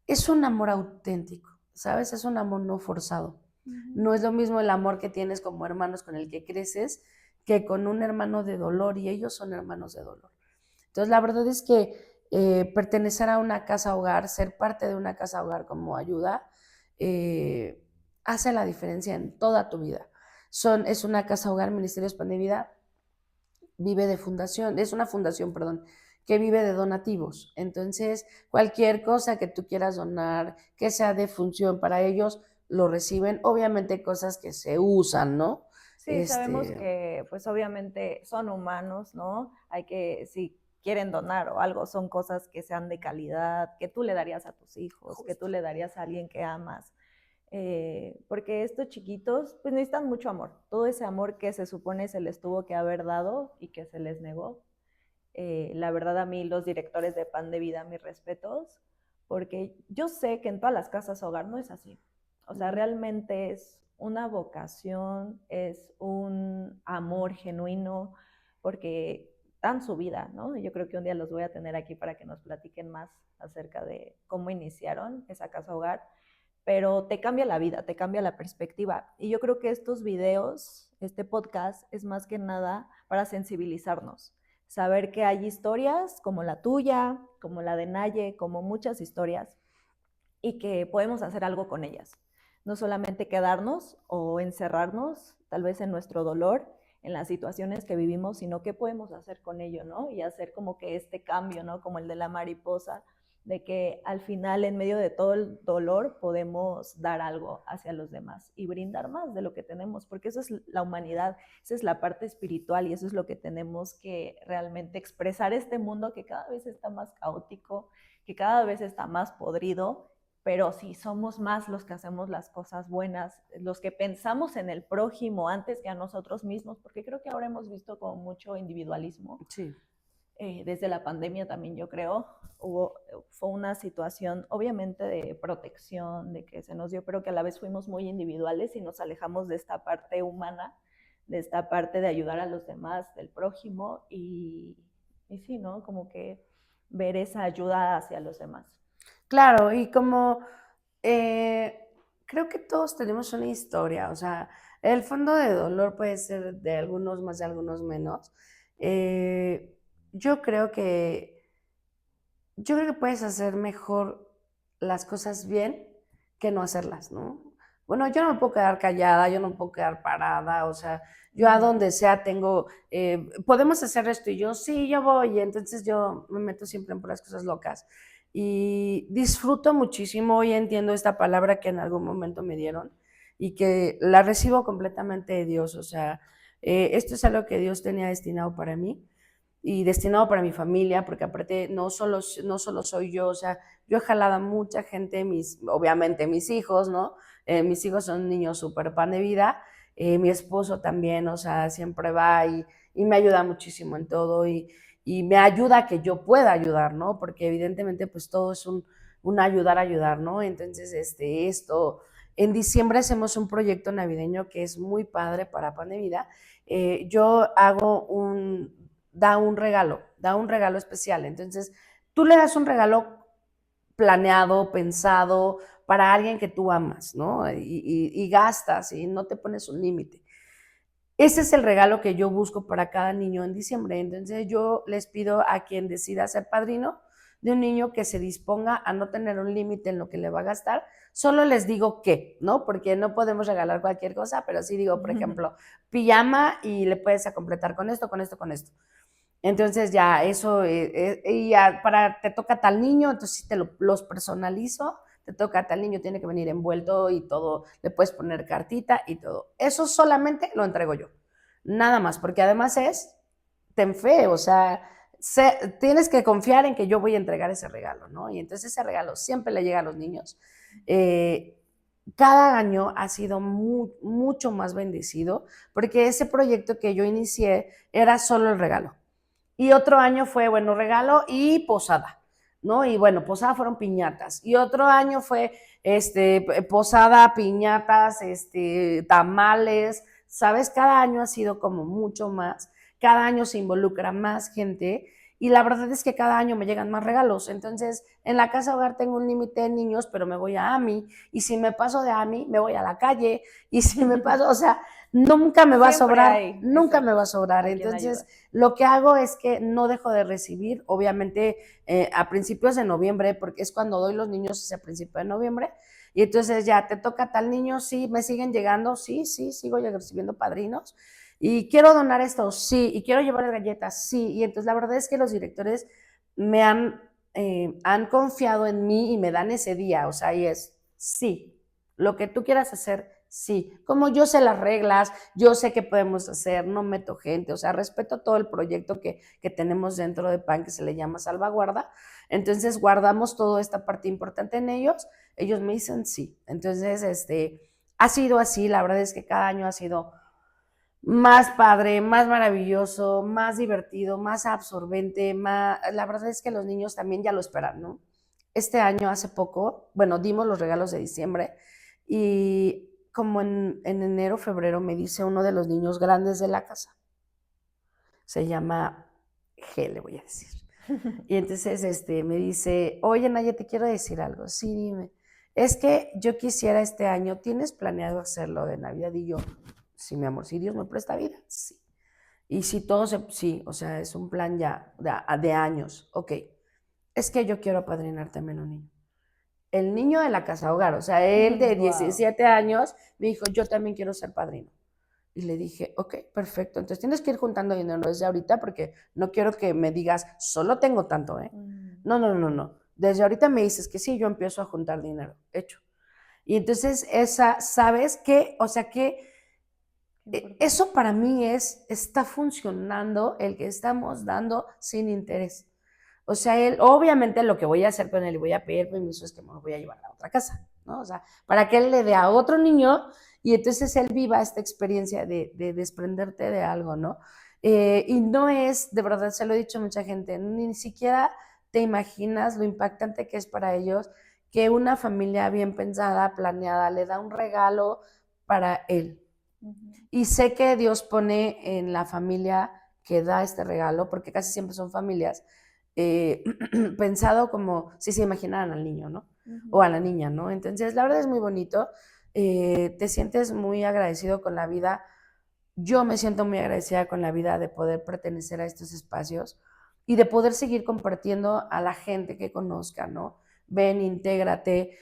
es un amor auténtico, ¿sabes? Es un amor no forzado. No es lo mismo el amor que tienes como hermanos con el que creces que con un hermano de dolor, y ellos son hermanos de dolor. Entonces, la verdad es que pertenecer a una casa hogar, ser parte de una casa hogar como ayuda, eh, hace la diferencia en toda tu vida. Es una casa hogar, Ministerios Pan de Vida, vive de fundación, es una fundación, perdón, que vive de donativos. Entonces, cualquier cosa que tú quieras donar, que sea de función para ellos, lo reciben. Obviamente cosas que se usan, ¿no? Sí, sabemos que pues obviamente son humanos, ¿no? Si quieren donar o algo, son cosas que sean de calidad, que tú le darías a tus hijos, que tú le darías a alguien que amas. Porque estos chiquitos pues necesitan mucho amor, todo ese amor que se supone se les tuvo que haber dado y que se les negó. La verdad, a mí los directores de Pan de Vida, mis respetos, porque yo sé que en todas las casas hogar no es así. O sea, realmente es una vocación, es un amor genuino, porque dan su vida, ¿no? Yo creo que un día los voy a tener aquí para que nos platiquen más acerca de cómo iniciaron esa casa hogar, pero te cambia la vida, te cambia la perspectiva. Y yo creo que estos videos, este podcast, es más que nada para sensibilizarnos, saber que hay historias como la tuya, como la de Naye, como muchas historias, y que podemos hacer algo con ellas. No solamente quedarnos o encerrarnos, tal vez en nuestro dolor, en las situaciones que vivimos, sino qué podemos hacer con ello, ¿no? Y hacer como que este cambio, ¿no? Como el de la mariposa, de que al final, en medio de todo el dolor, podemos dar algo hacia los demás y brindar más de lo que tenemos, porque eso es la humanidad, esa es la parte espiritual y eso es lo que tenemos que realmente expresar este mundo que cada vez está más caótico, que cada vez está más podrido, pero si somos más los que hacemos las cosas buenas, los que pensamos en el prójimo antes que a nosotros mismos, porque creo que ahora hemos visto como mucho individualismo. Sí. Desde la pandemia también yo creo, fue una situación obviamente de protección, de que se nos dio, pero que a la vez fuimos muy individuales y nos alejamos de esta parte humana de esta parte de ayudar a los demás, del prójimo, y sí, ¿no? Como que ver esa ayuda hacia los demás. Claro, y como creo que todos tenemos una historia, o sea, el fondo de dolor puede ser de algunos más, de algunos menos. Eh, yo creo que yo creo que puedes hacer mejor las cosas bien que no hacerlas, ¿no? Bueno, yo no me puedo quedar callada, yo no me puedo quedar parada, o sea, yo a donde sea tengo, podemos hacer esto y yo, sí, yo voy, y entonces yo me meto siempre en puras cosas locas y disfruto muchísimo, hoy entiendo esta palabra que en algún momento me dieron y que la recibo completamente de Dios, o sea, esto es algo que Dios tenía destinado para mí y destinado para mi familia, porque aparte no solo soy yo, o sea, yo he jalado a mucha gente, obviamente mis hijos, ¿no? Mis hijos son niños súper pan de vida, mi esposo también, o sea, siempre va y me ayuda muchísimo en todo y me ayuda a que yo pueda ayudar, ¿no? Porque evidentemente pues todo es un ayudar, ¿no? Entonces, en diciembre hacemos un proyecto navideño que es muy padre para Pan de Vida. Yo hago da un regalo especial. Entonces, tú le das un regalo planeado, pensado para alguien que tú amas, ¿no? Y gastas y no te pones un límite. Ese es el regalo que yo busco para cada niño en diciembre. Entonces yo les pido a quien decida ser padrino de un niño que se disponga a no tener un límite en lo que le va a gastar. Solo les digo qué, ¿no? Porque no podemos regalar cualquier cosa, pero sí digo, por ejemplo, pijama y le puedes a completar con esto, con esto, con esto. Entonces ya eso, y ya te toca tal niño, entonces sí los personalizo, te toca tal niño, tiene que venir envuelto y todo, le puedes poner cartita y todo. Eso solamente lo entrego yo, nada más, porque además ten fe, o sea, tienes que confiar en que yo voy a entregar ese regalo, ¿no? Y entonces ese regalo siempre le llega a los niños. Eh, cada año ha sido mucho más bendecido, porque ese proyecto que yo inicié era solo el regalo. Y otro año fue, bueno, regalo y posada, ¿no? Y bueno, posada fueron piñatas. Y otro año fue, posada, piñatas, tamales, ¿sabes? Cada año ha sido como mucho más. Cada año se involucra más gente y la verdad es que cada año me llegan más regalos. Entonces, en la casa hogar tengo un límite de niños, pero me voy a AMI y si me paso de AMI, me voy a la calle y si me paso, o sea, nunca me va a Siempre sobrar, hay, nunca me exacto, va a sobrar. a quien Entonces, ayudar. lo que hago es que no dejo de recibir, obviamente a principios de noviembre, porque es cuando doy los niños, es a principios de noviembre, y entonces ya te toca tal niño, sí, me siguen llegando, sí, sigo recibiendo padrinos, y quiero donar esto, sí, y quiero llevar galletas, sí, y entonces la verdad es que los directores me han confiado en mí y me dan ese día, o sea, y es, sí, lo que tú quieras hacer, sí, como yo sé las reglas, yo sé qué podemos hacer, no meto gente, o sea, respeto todo el proyecto que tenemos dentro de PAN que se le llama salvaguarda, entonces guardamos toda esta parte importante en ellos me dicen sí, entonces ha sido así, la verdad es que cada año ha sido más padre, más maravilloso, más divertido, más absorbente, la verdad es que los niños también ya lo esperan, ¿no? Este año, hace poco, bueno, dimos los regalos de diciembre y como en enero, febrero, me dice uno de los niños grandes de la casa, se llama G, le voy a decir. Y entonces me dice, oye, Naya, te quiero decir algo. Sí, dime. Es que yo quisiera este año, ¿tienes planeado hacerlo de Navidad? Y yo, sí, mi amor, si Dios me presta vida, sí. Y si sí, o sea, es un plan ya de años. Ok, es que yo quiero apadrinar también a un niño. El niño de la casa hogar, o sea, él de Wow. 17 años, me dijo, yo también quiero ser padrino. Y le dije, ok, perfecto. Entonces tienes que ir juntando dinero desde ahorita porque no quiero que me digas, solo tengo tanto, ¿eh? No, no, no, no. Desde ahorita me dices que sí, yo empiezo a juntar dinero. Hecho. Y entonces ¿sabes qué? O sea que eso para mí está funcionando el que estamos dando sin interés. O sea, él, obviamente lo que voy a hacer con él y voy a pedir permiso es que me lo voy a llevar a otra casa, ¿no? O sea, para que él le dé a otro niño y entonces él viva esta experiencia de desprenderte de algo, ¿no? Y no es, de verdad, se lo he dicho a mucha gente, ni siquiera te imaginas lo impactante que es para ellos que una familia bien pensada, planeada, le da un regalo para él. Y sé que Dios pone en la familia que da este regalo, porque casi siempre son familias, pensado como si se imaginaran al niño, ¿no? O a la niña, ¿no? Entonces, la verdad es muy bonito, te sientes muy agradecido con la vida. Yo me siento muy agradecida con la vida de poder pertenecer a estos espacios y de poder seguir compartiendo a la gente que conozca, ¿no? Ven, intégrate.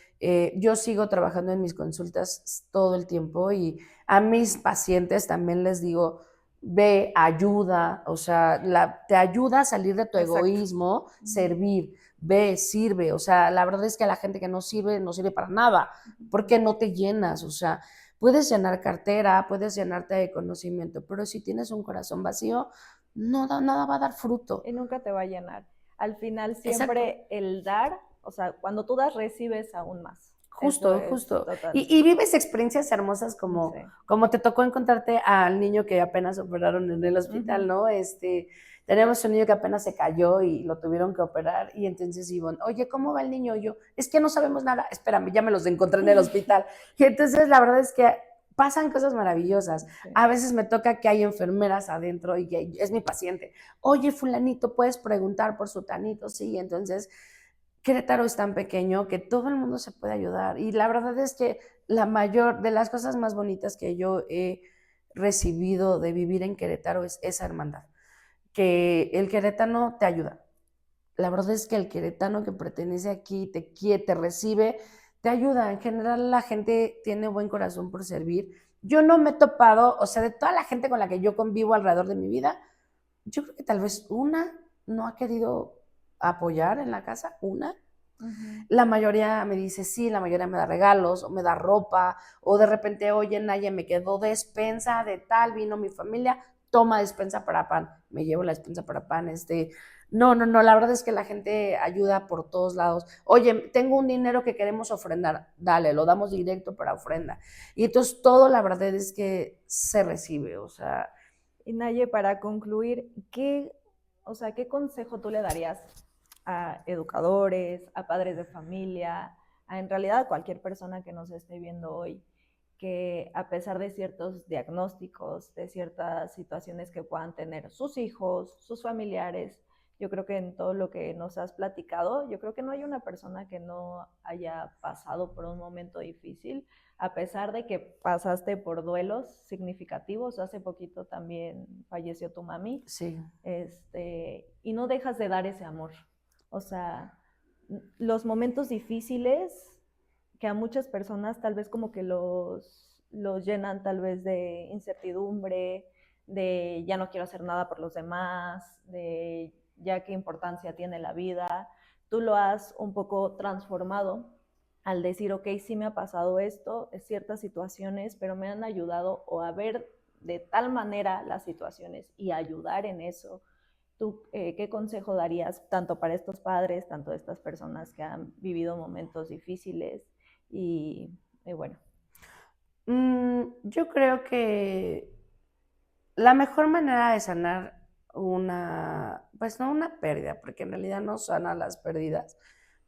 Yo sigo trabajando en mis consultas todo el tiempo y a mis pacientes también les digo, ve, ayuda, o sea, te ayuda a salir de tu Exacto. egoísmo, servir, ve, sirve, o sea, la verdad es que la gente que no sirve para nada, porque no te llenas, o sea, puedes llenar cartera, puedes llenarte de conocimiento, pero si tienes un corazón vacío, nada va a dar fruto. Y nunca te va a llenar. Al final Exacto. siempre el dar, o sea, cuando tú das, recibes aún más. Eso Justo, es justo. total. Y vives experiencias hermosas como, Sí. como te tocó encontrarte al niño que apenas operaron en el hospital, ¿no? Tenemos un niño que apenas se cayó y lo tuvieron que operar y entonces Ivonne, oye, ¿cómo va el niño? Yo, es que no sabemos nada, espérame, ya me los encontré en el hospital. Y entonces la verdad es que pasan cosas maravillosas. Sí. A veces me toca que hay enfermeras adentro y que es mi paciente. Oye, fulanito, ¿puedes preguntar por su tanito? Sí, entonces Querétaro es tan pequeño que todo el mundo se puede ayudar y la verdad es que la mayor de las cosas más bonitas que yo he recibido de vivir en Querétaro es esa hermandad, que el queretano te ayuda. La verdad es que el queretano que pertenece aquí te quiere, te recibe, te ayuda. En general la gente tiene buen corazón por servir. Yo no me he topado, o sea, de toda la gente con la que yo convivo alrededor de mi vida, yo creo que tal vez una no ha querido apoyar en la casa, una. La mayoría me dice sí, la mayoría me da regalos, o me da ropa, o de repente, oye, Naya, me quedó despensa de tal, vino mi familia, toma despensa para pan, me llevo la despensa para pan, no, la verdad es que la gente ayuda por todos lados. Oye, tengo un dinero que queremos ofrendar, dale, lo damos directo para ofrenda. Y entonces todo, la verdad es que se recibe, o sea. Y Naye, para concluir, o sea, ¿qué consejo tú le darías a educadores, a padres de familia, a en realidad cualquier persona que nos esté viendo hoy, que a pesar de ciertos diagnósticos, de ciertas situaciones que puedan tener sus hijos, sus familiares, yo creo que en todo lo que nos has platicado, yo creo que no hay una persona que no haya pasado por un momento difícil, a pesar de que pasaste por duelos significativos. Hace poquito también falleció tu mami, Sí. Y no dejas de dar ese amor. O sea, los momentos difíciles que a muchas personas tal vez como que los llenan tal vez de incertidumbre, de ya no quiero hacer nada por los demás, de ya qué importancia tiene la vida. Tú lo has un poco transformado al decir, ok, sí me ha pasado esto, ciertas situaciones, pero me han ayudado o a ver de tal manera las situaciones y ayudar en eso. ¿Tú qué consejo darías tanto para estos padres, tanto de estas personas que han vivido momentos difíciles? Y bueno. Yo creo que la mejor manera de sanar pues no una pérdida, porque en realidad no sana las pérdidas,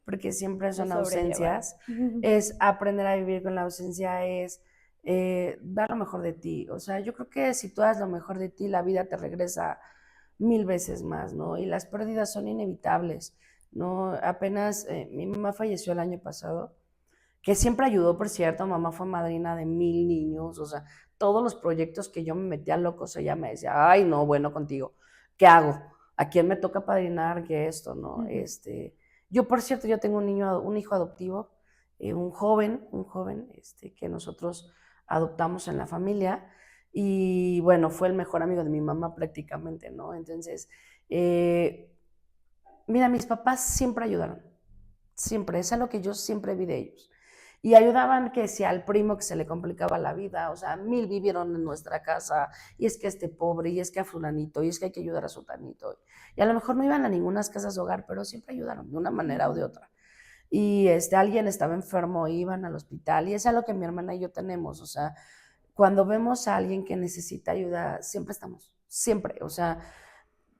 porque siempre De son sobrellevar. ausencias, es aprender a vivir con la ausencia, es dar lo mejor de ti. O sea, yo creo que si tú das lo mejor de ti, la vida te regresa 1000 veces más, ¿no? Y las pérdidas son inevitables, ¿no? Apenas mi mamá falleció el año pasado, que siempre ayudó, por cierto, mamá fue madrina de 1000 niños, o sea, todos los proyectos que yo me metía locos, ella me decía, ay, no, bueno, contigo, ¿qué hago? ¿A quién me toca padrinar? ¿Qué esto, no? Yo, por cierto, yo tengo un hijo adoptivo, un joven, que nosotros adoptamos en la familia, y bueno, fue el mejor amigo de mi mamá prácticamente, ¿no? Entonces, mira, mis papás siempre ayudaron, siempre, es algo que yo siempre vi de ellos. Y ayudaban que si al primo que se le complicaba la vida, o sea, 1000 vivieron en nuestra casa, y es que este pobre, y es que a fulanito, y es que hay que ayudar a sutanito. Y a lo mejor no iban a ninguna casas de hogar, pero siempre ayudaron de una manera o de otra. Y alguien estaba enfermo, iban al hospital, y es algo que mi hermana y yo tenemos, o sea, cuando vemos a alguien que necesita ayuda, siempre estamos, siempre, o sea,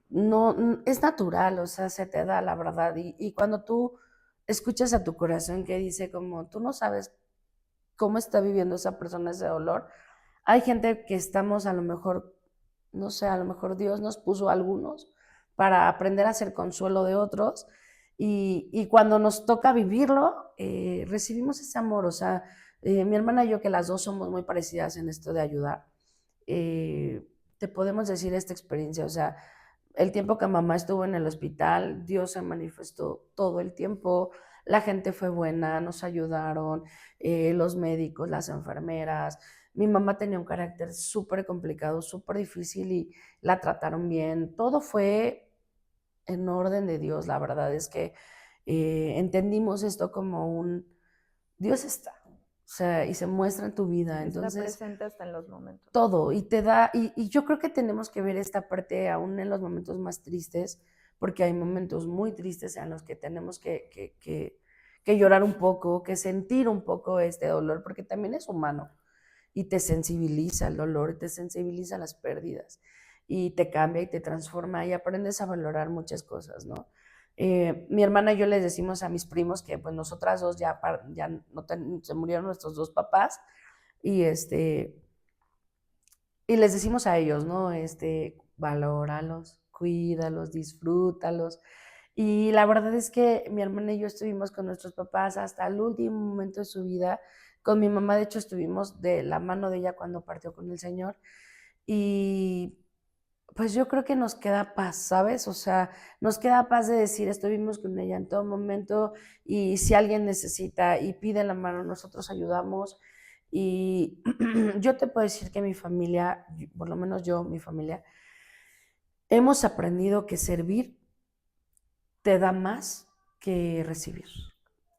no, es natural, o sea, se te da la verdad. Y cuando tú escuchas a tu corazón que dice como, tú no sabes cómo está viviendo esa persona ese dolor, hay gente que estamos a lo mejor, no sé, a lo mejor Dios nos puso a algunos para aprender a ser consuelo de otros y cuando nos toca vivirlo, recibimos ese amor. O sea, mi hermana y yo, que las dos somos muy parecidas en esto de ayudar, te podemos decir esta experiencia. O sea, el tiempo que mamá estuvo en el hospital, Dios se manifestó todo el tiempo, la gente fue buena, nos ayudaron, los médicos, las enfermeras. Mi mamá tenía un carácter súper complicado, súper difícil y la trataron bien. Todo fue en orden de Dios. La verdad es que entendimos esto como un Dios está, o sea, y se muestra en tu vida. Está Entonces, presente hasta en los momentos. todo, y te da, y yo creo que tenemos que ver esta parte aún en los momentos más tristes, porque hay momentos muy tristes en los que tenemos que llorar un poco, que sentir un poco este dolor, porque también es humano y te sensibiliza el dolor, te sensibiliza las pérdidas y te cambia y te transforma y aprendes a valorar muchas cosas, ¿no? Mi hermana y yo les decimos a mis primos que pues nosotras dos ya no se murieron nuestros dos papás y y les decimos a ellos, ¿no? Valóralos, cuídalos, disfrútalos. Y la verdad es que mi hermana y yo estuvimos con nuestros papás hasta el último momento de su vida. Con mi mamá, de hecho, estuvimos de la mano de ella cuando partió con el Señor. Y pues yo creo que nos queda paz, ¿sabes? O sea, nos queda paz de decir, estuvimos con ella en todo momento y si alguien necesita y pide la mano, nosotros ayudamos. Y yo te puedo decir que mi familia, por lo menos yo, mi familia, hemos aprendido que servir te da más que recibir.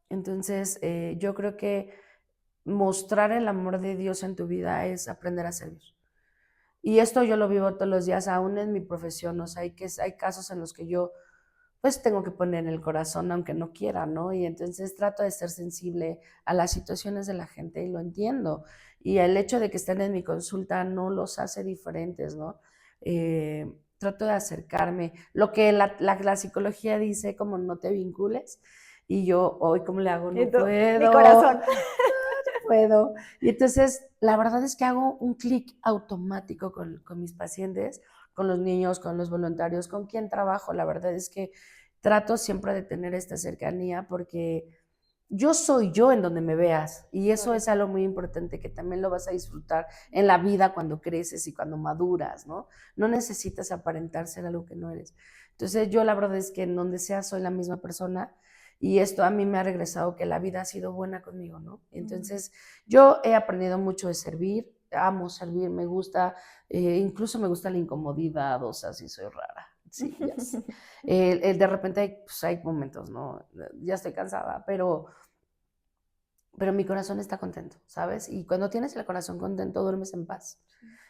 Entonces, yo creo que mostrar el amor de Dios en tu vida es aprender a servir. Y esto yo lo vivo todos los días, aún en mi profesión. O sea, hay casos en los que yo pues tengo que poner el corazón aunque no quiera, ¿no? Y entonces trato de ser sensible a las situaciones de la gente y lo entiendo. Y el hecho de que estén en mi consulta no los hace diferentes, ¿no? Trato de acercarme. Lo que la psicología dice, como no te vincules, y yo hoy, ¿cómo le hago? No Mi puedo, corazón. no puedo. Y entonces, la verdad es que hago un clic automático con mis pacientes, con los niños, con los voluntarios, con quien trabajo. La verdad es que trato siempre de tener esta cercanía porque yo soy yo en donde me veas y eso es algo muy importante que también lo vas a disfrutar en la vida cuando creces y cuando maduras, ¿no? No necesitas aparentar ser algo que no eres. Entonces yo la verdad es que en donde sea soy la misma persona y esto a mí me ha regresado que la vida ha sido buena conmigo, ¿no? Entonces yo he aprendido mucho de servir, amo servir, me gusta, incluso me gusta la incomodidad, o sea, sí soy rara. Sí, ya sé. De repente hay momentos, ¿no? Ya estoy cansada, pero mi corazón está contento, ¿sabes? Y cuando tienes el corazón contento, duermes en paz.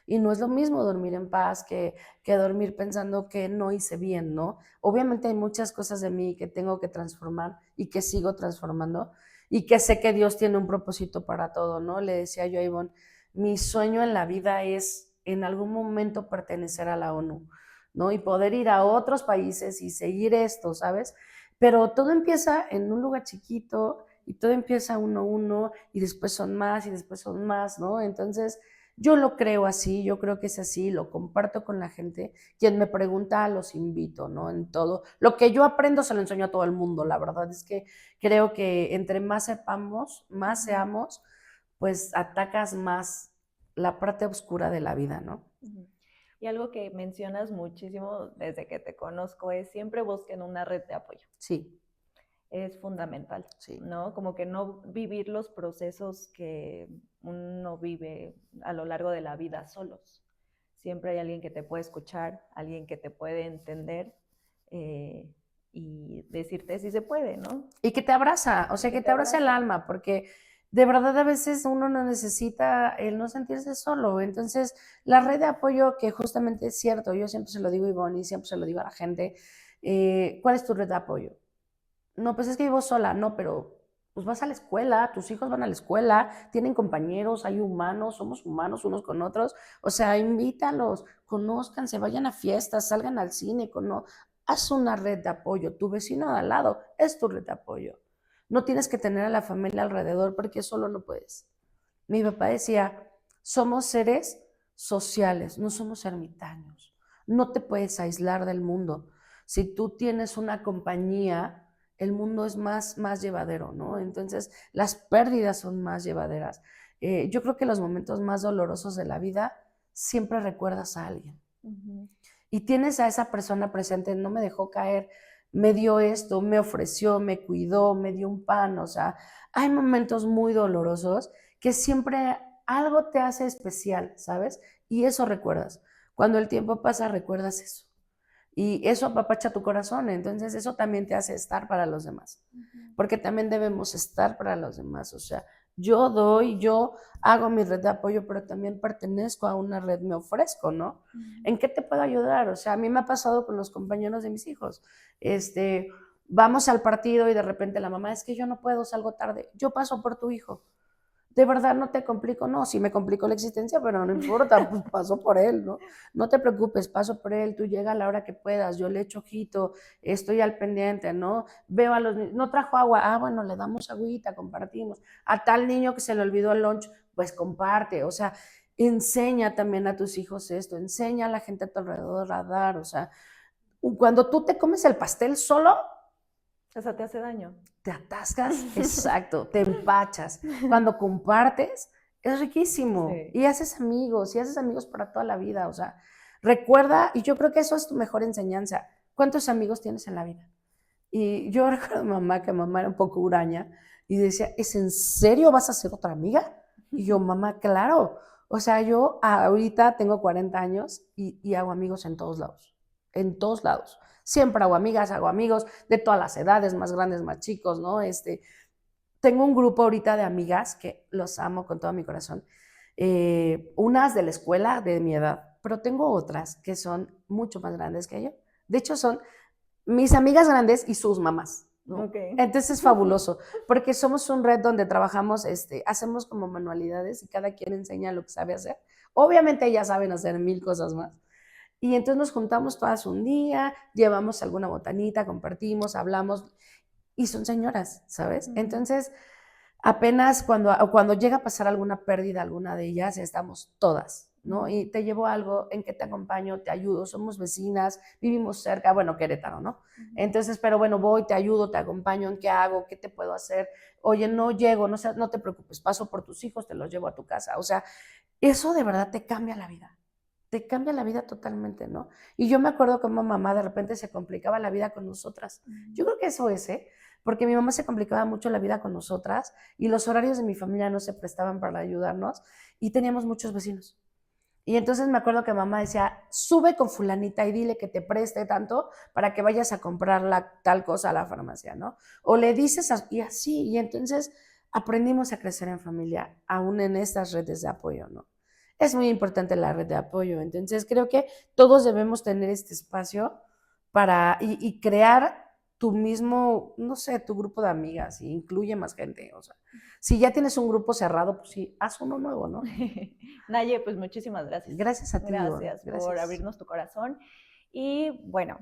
Y no es lo mismo dormir en paz que dormir pensando que no hice bien, ¿no? Obviamente hay muchas cosas de mí que tengo que transformar y que sigo transformando y que sé que Dios tiene un propósito para todo, ¿no? Le decía yo a Ivonne, mi sueño en la vida es en algún momento pertenecer a la ONU, ¿no? Y poder ir a otros países y seguir esto, ¿sabes? Pero todo empieza en un lugar chiquito y todo empieza uno a uno y después son más y después son más, ¿no? Entonces, yo lo creo así, yo creo que es así, lo comparto con la gente. Quien me pregunta, los invito, ¿no? En todo. Lo que yo aprendo se lo enseño a todo el mundo. La verdad es que creo que entre más sepamos, más seamos, pues atacas más la parte oscura de la vida, ¿no? Y algo que mencionas muchísimo desde que te conozco es siempre busquen una red de apoyo. Sí. Es fundamental, sí. ¿no? Como que no vivir los procesos que uno vive a lo largo de la vida solos. Siempre hay alguien que te puede escuchar, alguien que te puede entender y decirte si se puede, ¿no? Y que te abraza, o sea, que te abraza el alma, porque de verdad a veces uno no necesita el no sentirse solo. Entonces, la red de apoyo, que justamente es cierto, yo siempre se lo digo a Ivonne y siempre se lo digo a la gente, ¿cuál es tu red de apoyo? No, pues es que vivo sola, no, pero pues vas a la escuela, tus hijos van a la escuela, tienen compañeros, hay humanos, somos humanos unos con otros, o sea, invítalos, conózcanse, vayan a fiestas, salgan al cine, haz una red de apoyo, tu vecino de al lado es tu red de apoyo. No tienes que tener a la familia alrededor porque solo no puedes. Mi papá decía, Somos seres sociales, no somos ermitaños. No te puedes aislar del mundo. Si tú tienes una compañía, el mundo es más llevadero, ¿no? Entonces, las pérdidas son más llevaderas. Yo creo que los momentos más dolorosos de la vida siempre recuerdas a alguien. Y tienes a esa persona presente, no me dejó caer, me dio esto, me ofreció, me cuidó, me dio un pan, o sea, hay momentos muy dolorosos que siempre algo te hace especial, ¿sabes? Y eso recuerdas. Cuando el tiempo pasa, recuerdas eso. Y eso apapacha tu corazón, entonces eso también te hace estar para los demás, porque también debemos estar para los demás, o sea, yo doy, yo hago mi red de apoyo, pero también pertenezco a una red, me ofrezco, ¿no? ¿En qué te puedo ayudar? O sea, a mí me ha pasado con los compañeros de mis hijos, vamos al partido y de repente la mamá, es que yo no puedo, salgo tarde, yo paso por tu hijo. ¿De verdad no te complico? No, sí me complico la existencia, pero no importa, pues paso por él, ¿no? No te preocupes, paso por él, tú llega a la hora que puedas, yo le echo ojito, estoy al pendiente, ¿no? Veo a los niños, no trajo agua, bueno, le damos agüita, compartimos. A tal niño que se le olvidó el lunch, pues comparte, o sea, enseña también a tus hijos esto, enseña a la gente a tu alrededor a dar, o sea, cuando tú te comes el pastel solo, o sea, te hace daño. Te atascas, exacto, te empachas. Cuando compartes, es riquísimo. Sí. Y haces amigos para toda la vida. O sea, recuerda, y yo creo que eso es tu mejor enseñanza. ¿Cuántos amigos tienes en la vida? Y yo recuerdo a mamá, que mamá era un poco huraña, y decía, ¿es en serio vas a ser otra amiga? Y yo, mamá, claro. O sea, yo ahorita tengo 40 años y hago amigos en todos lados. En todos lados. Siempre hago amigas, hago amigos de todas las edades, más grandes, más chicos, ¿no? Tengo un grupo ahorita de amigas que los amo con todo mi corazón. Unas de la escuela de mi edad, pero tengo otras que son mucho más grandes que yo. De hecho, son mis amigas grandes y sus mamás, ¿no? Okay. Entonces es fabuloso, porque somos un red donde trabajamos, hacemos como manualidades y cada quien enseña lo que sabe hacer. Obviamente ellas saben hacer 1000 cosas más. Y entonces nos juntamos todas un día, llevamos alguna botanita, compartimos, hablamos, y son señoras, ¿sabes? Entonces, apenas cuando llega a pasar alguna pérdida, alguna de ellas, estamos todas, ¿no? Y te llevo algo, en que te acompaño, te ayudo, somos vecinas, vivimos cerca, bueno, Querétaro, ¿no? Entonces, pero bueno, voy, te ayudo, te acompaño, ¿en qué hago? ¿Qué te puedo hacer? Oye, no llego, no te preocupes, paso por tus hijos, te los llevo a tu casa. O sea, eso de verdad te cambia la vida. Te cambia la vida totalmente, ¿no? Y yo me acuerdo cómo mamá de repente se complicaba la vida con nosotras. Yo creo que eso es, porque mi mamá se complicaba mucho la vida con nosotras y los horarios de mi familia no se prestaban para ayudarnos y teníamos muchos vecinos. Y entonces me acuerdo que mamá decía, sube con fulanita y dile que te preste tanto para que vayas a comprar tal cosa a la farmacia, ¿no? O le dices, y así, y entonces aprendimos a crecer en familia, aún en estas redes de apoyo, ¿no? Es muy importante la red de apoyo, entonces creo que todos debemos tener este espacio y crear tu mismo, no sé, tu grupo de amigas y incluye más gente, o sea, si ya tienes un grupo cerrado, pues sí, haz uno nuevo, ¿no? Naye, pues muchísimas gracias. Gracias a ti, Gracias por abrirnos tu corazón. Y bueno,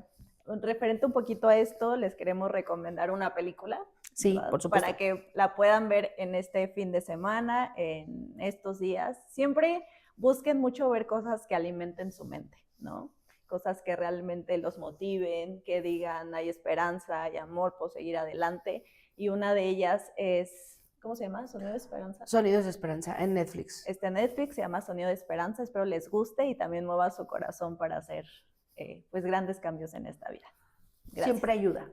referente un poquito a esto, les queremos recomendar una película. Sí, ¿verdad? por supuesto. Para que la puedan ver en este fin de semana, en estos días. Siempre busquen mucho ver cosas que alimenten su mente, ¿no? Cosas que realmente los motiven, que digan hay esperanza, hay amor por seguir adelante. Y una de ellas es, ¿cómo se llama? ¿Sonido de Esperanza? Sonidos de Esperanza, en Netflix. En Netflix, se llama Sonido de Esperanza. Espero les guste y también mueva su corazón para hacer pues grandes cambios en esta vida. Gracias. Siempre ayuda.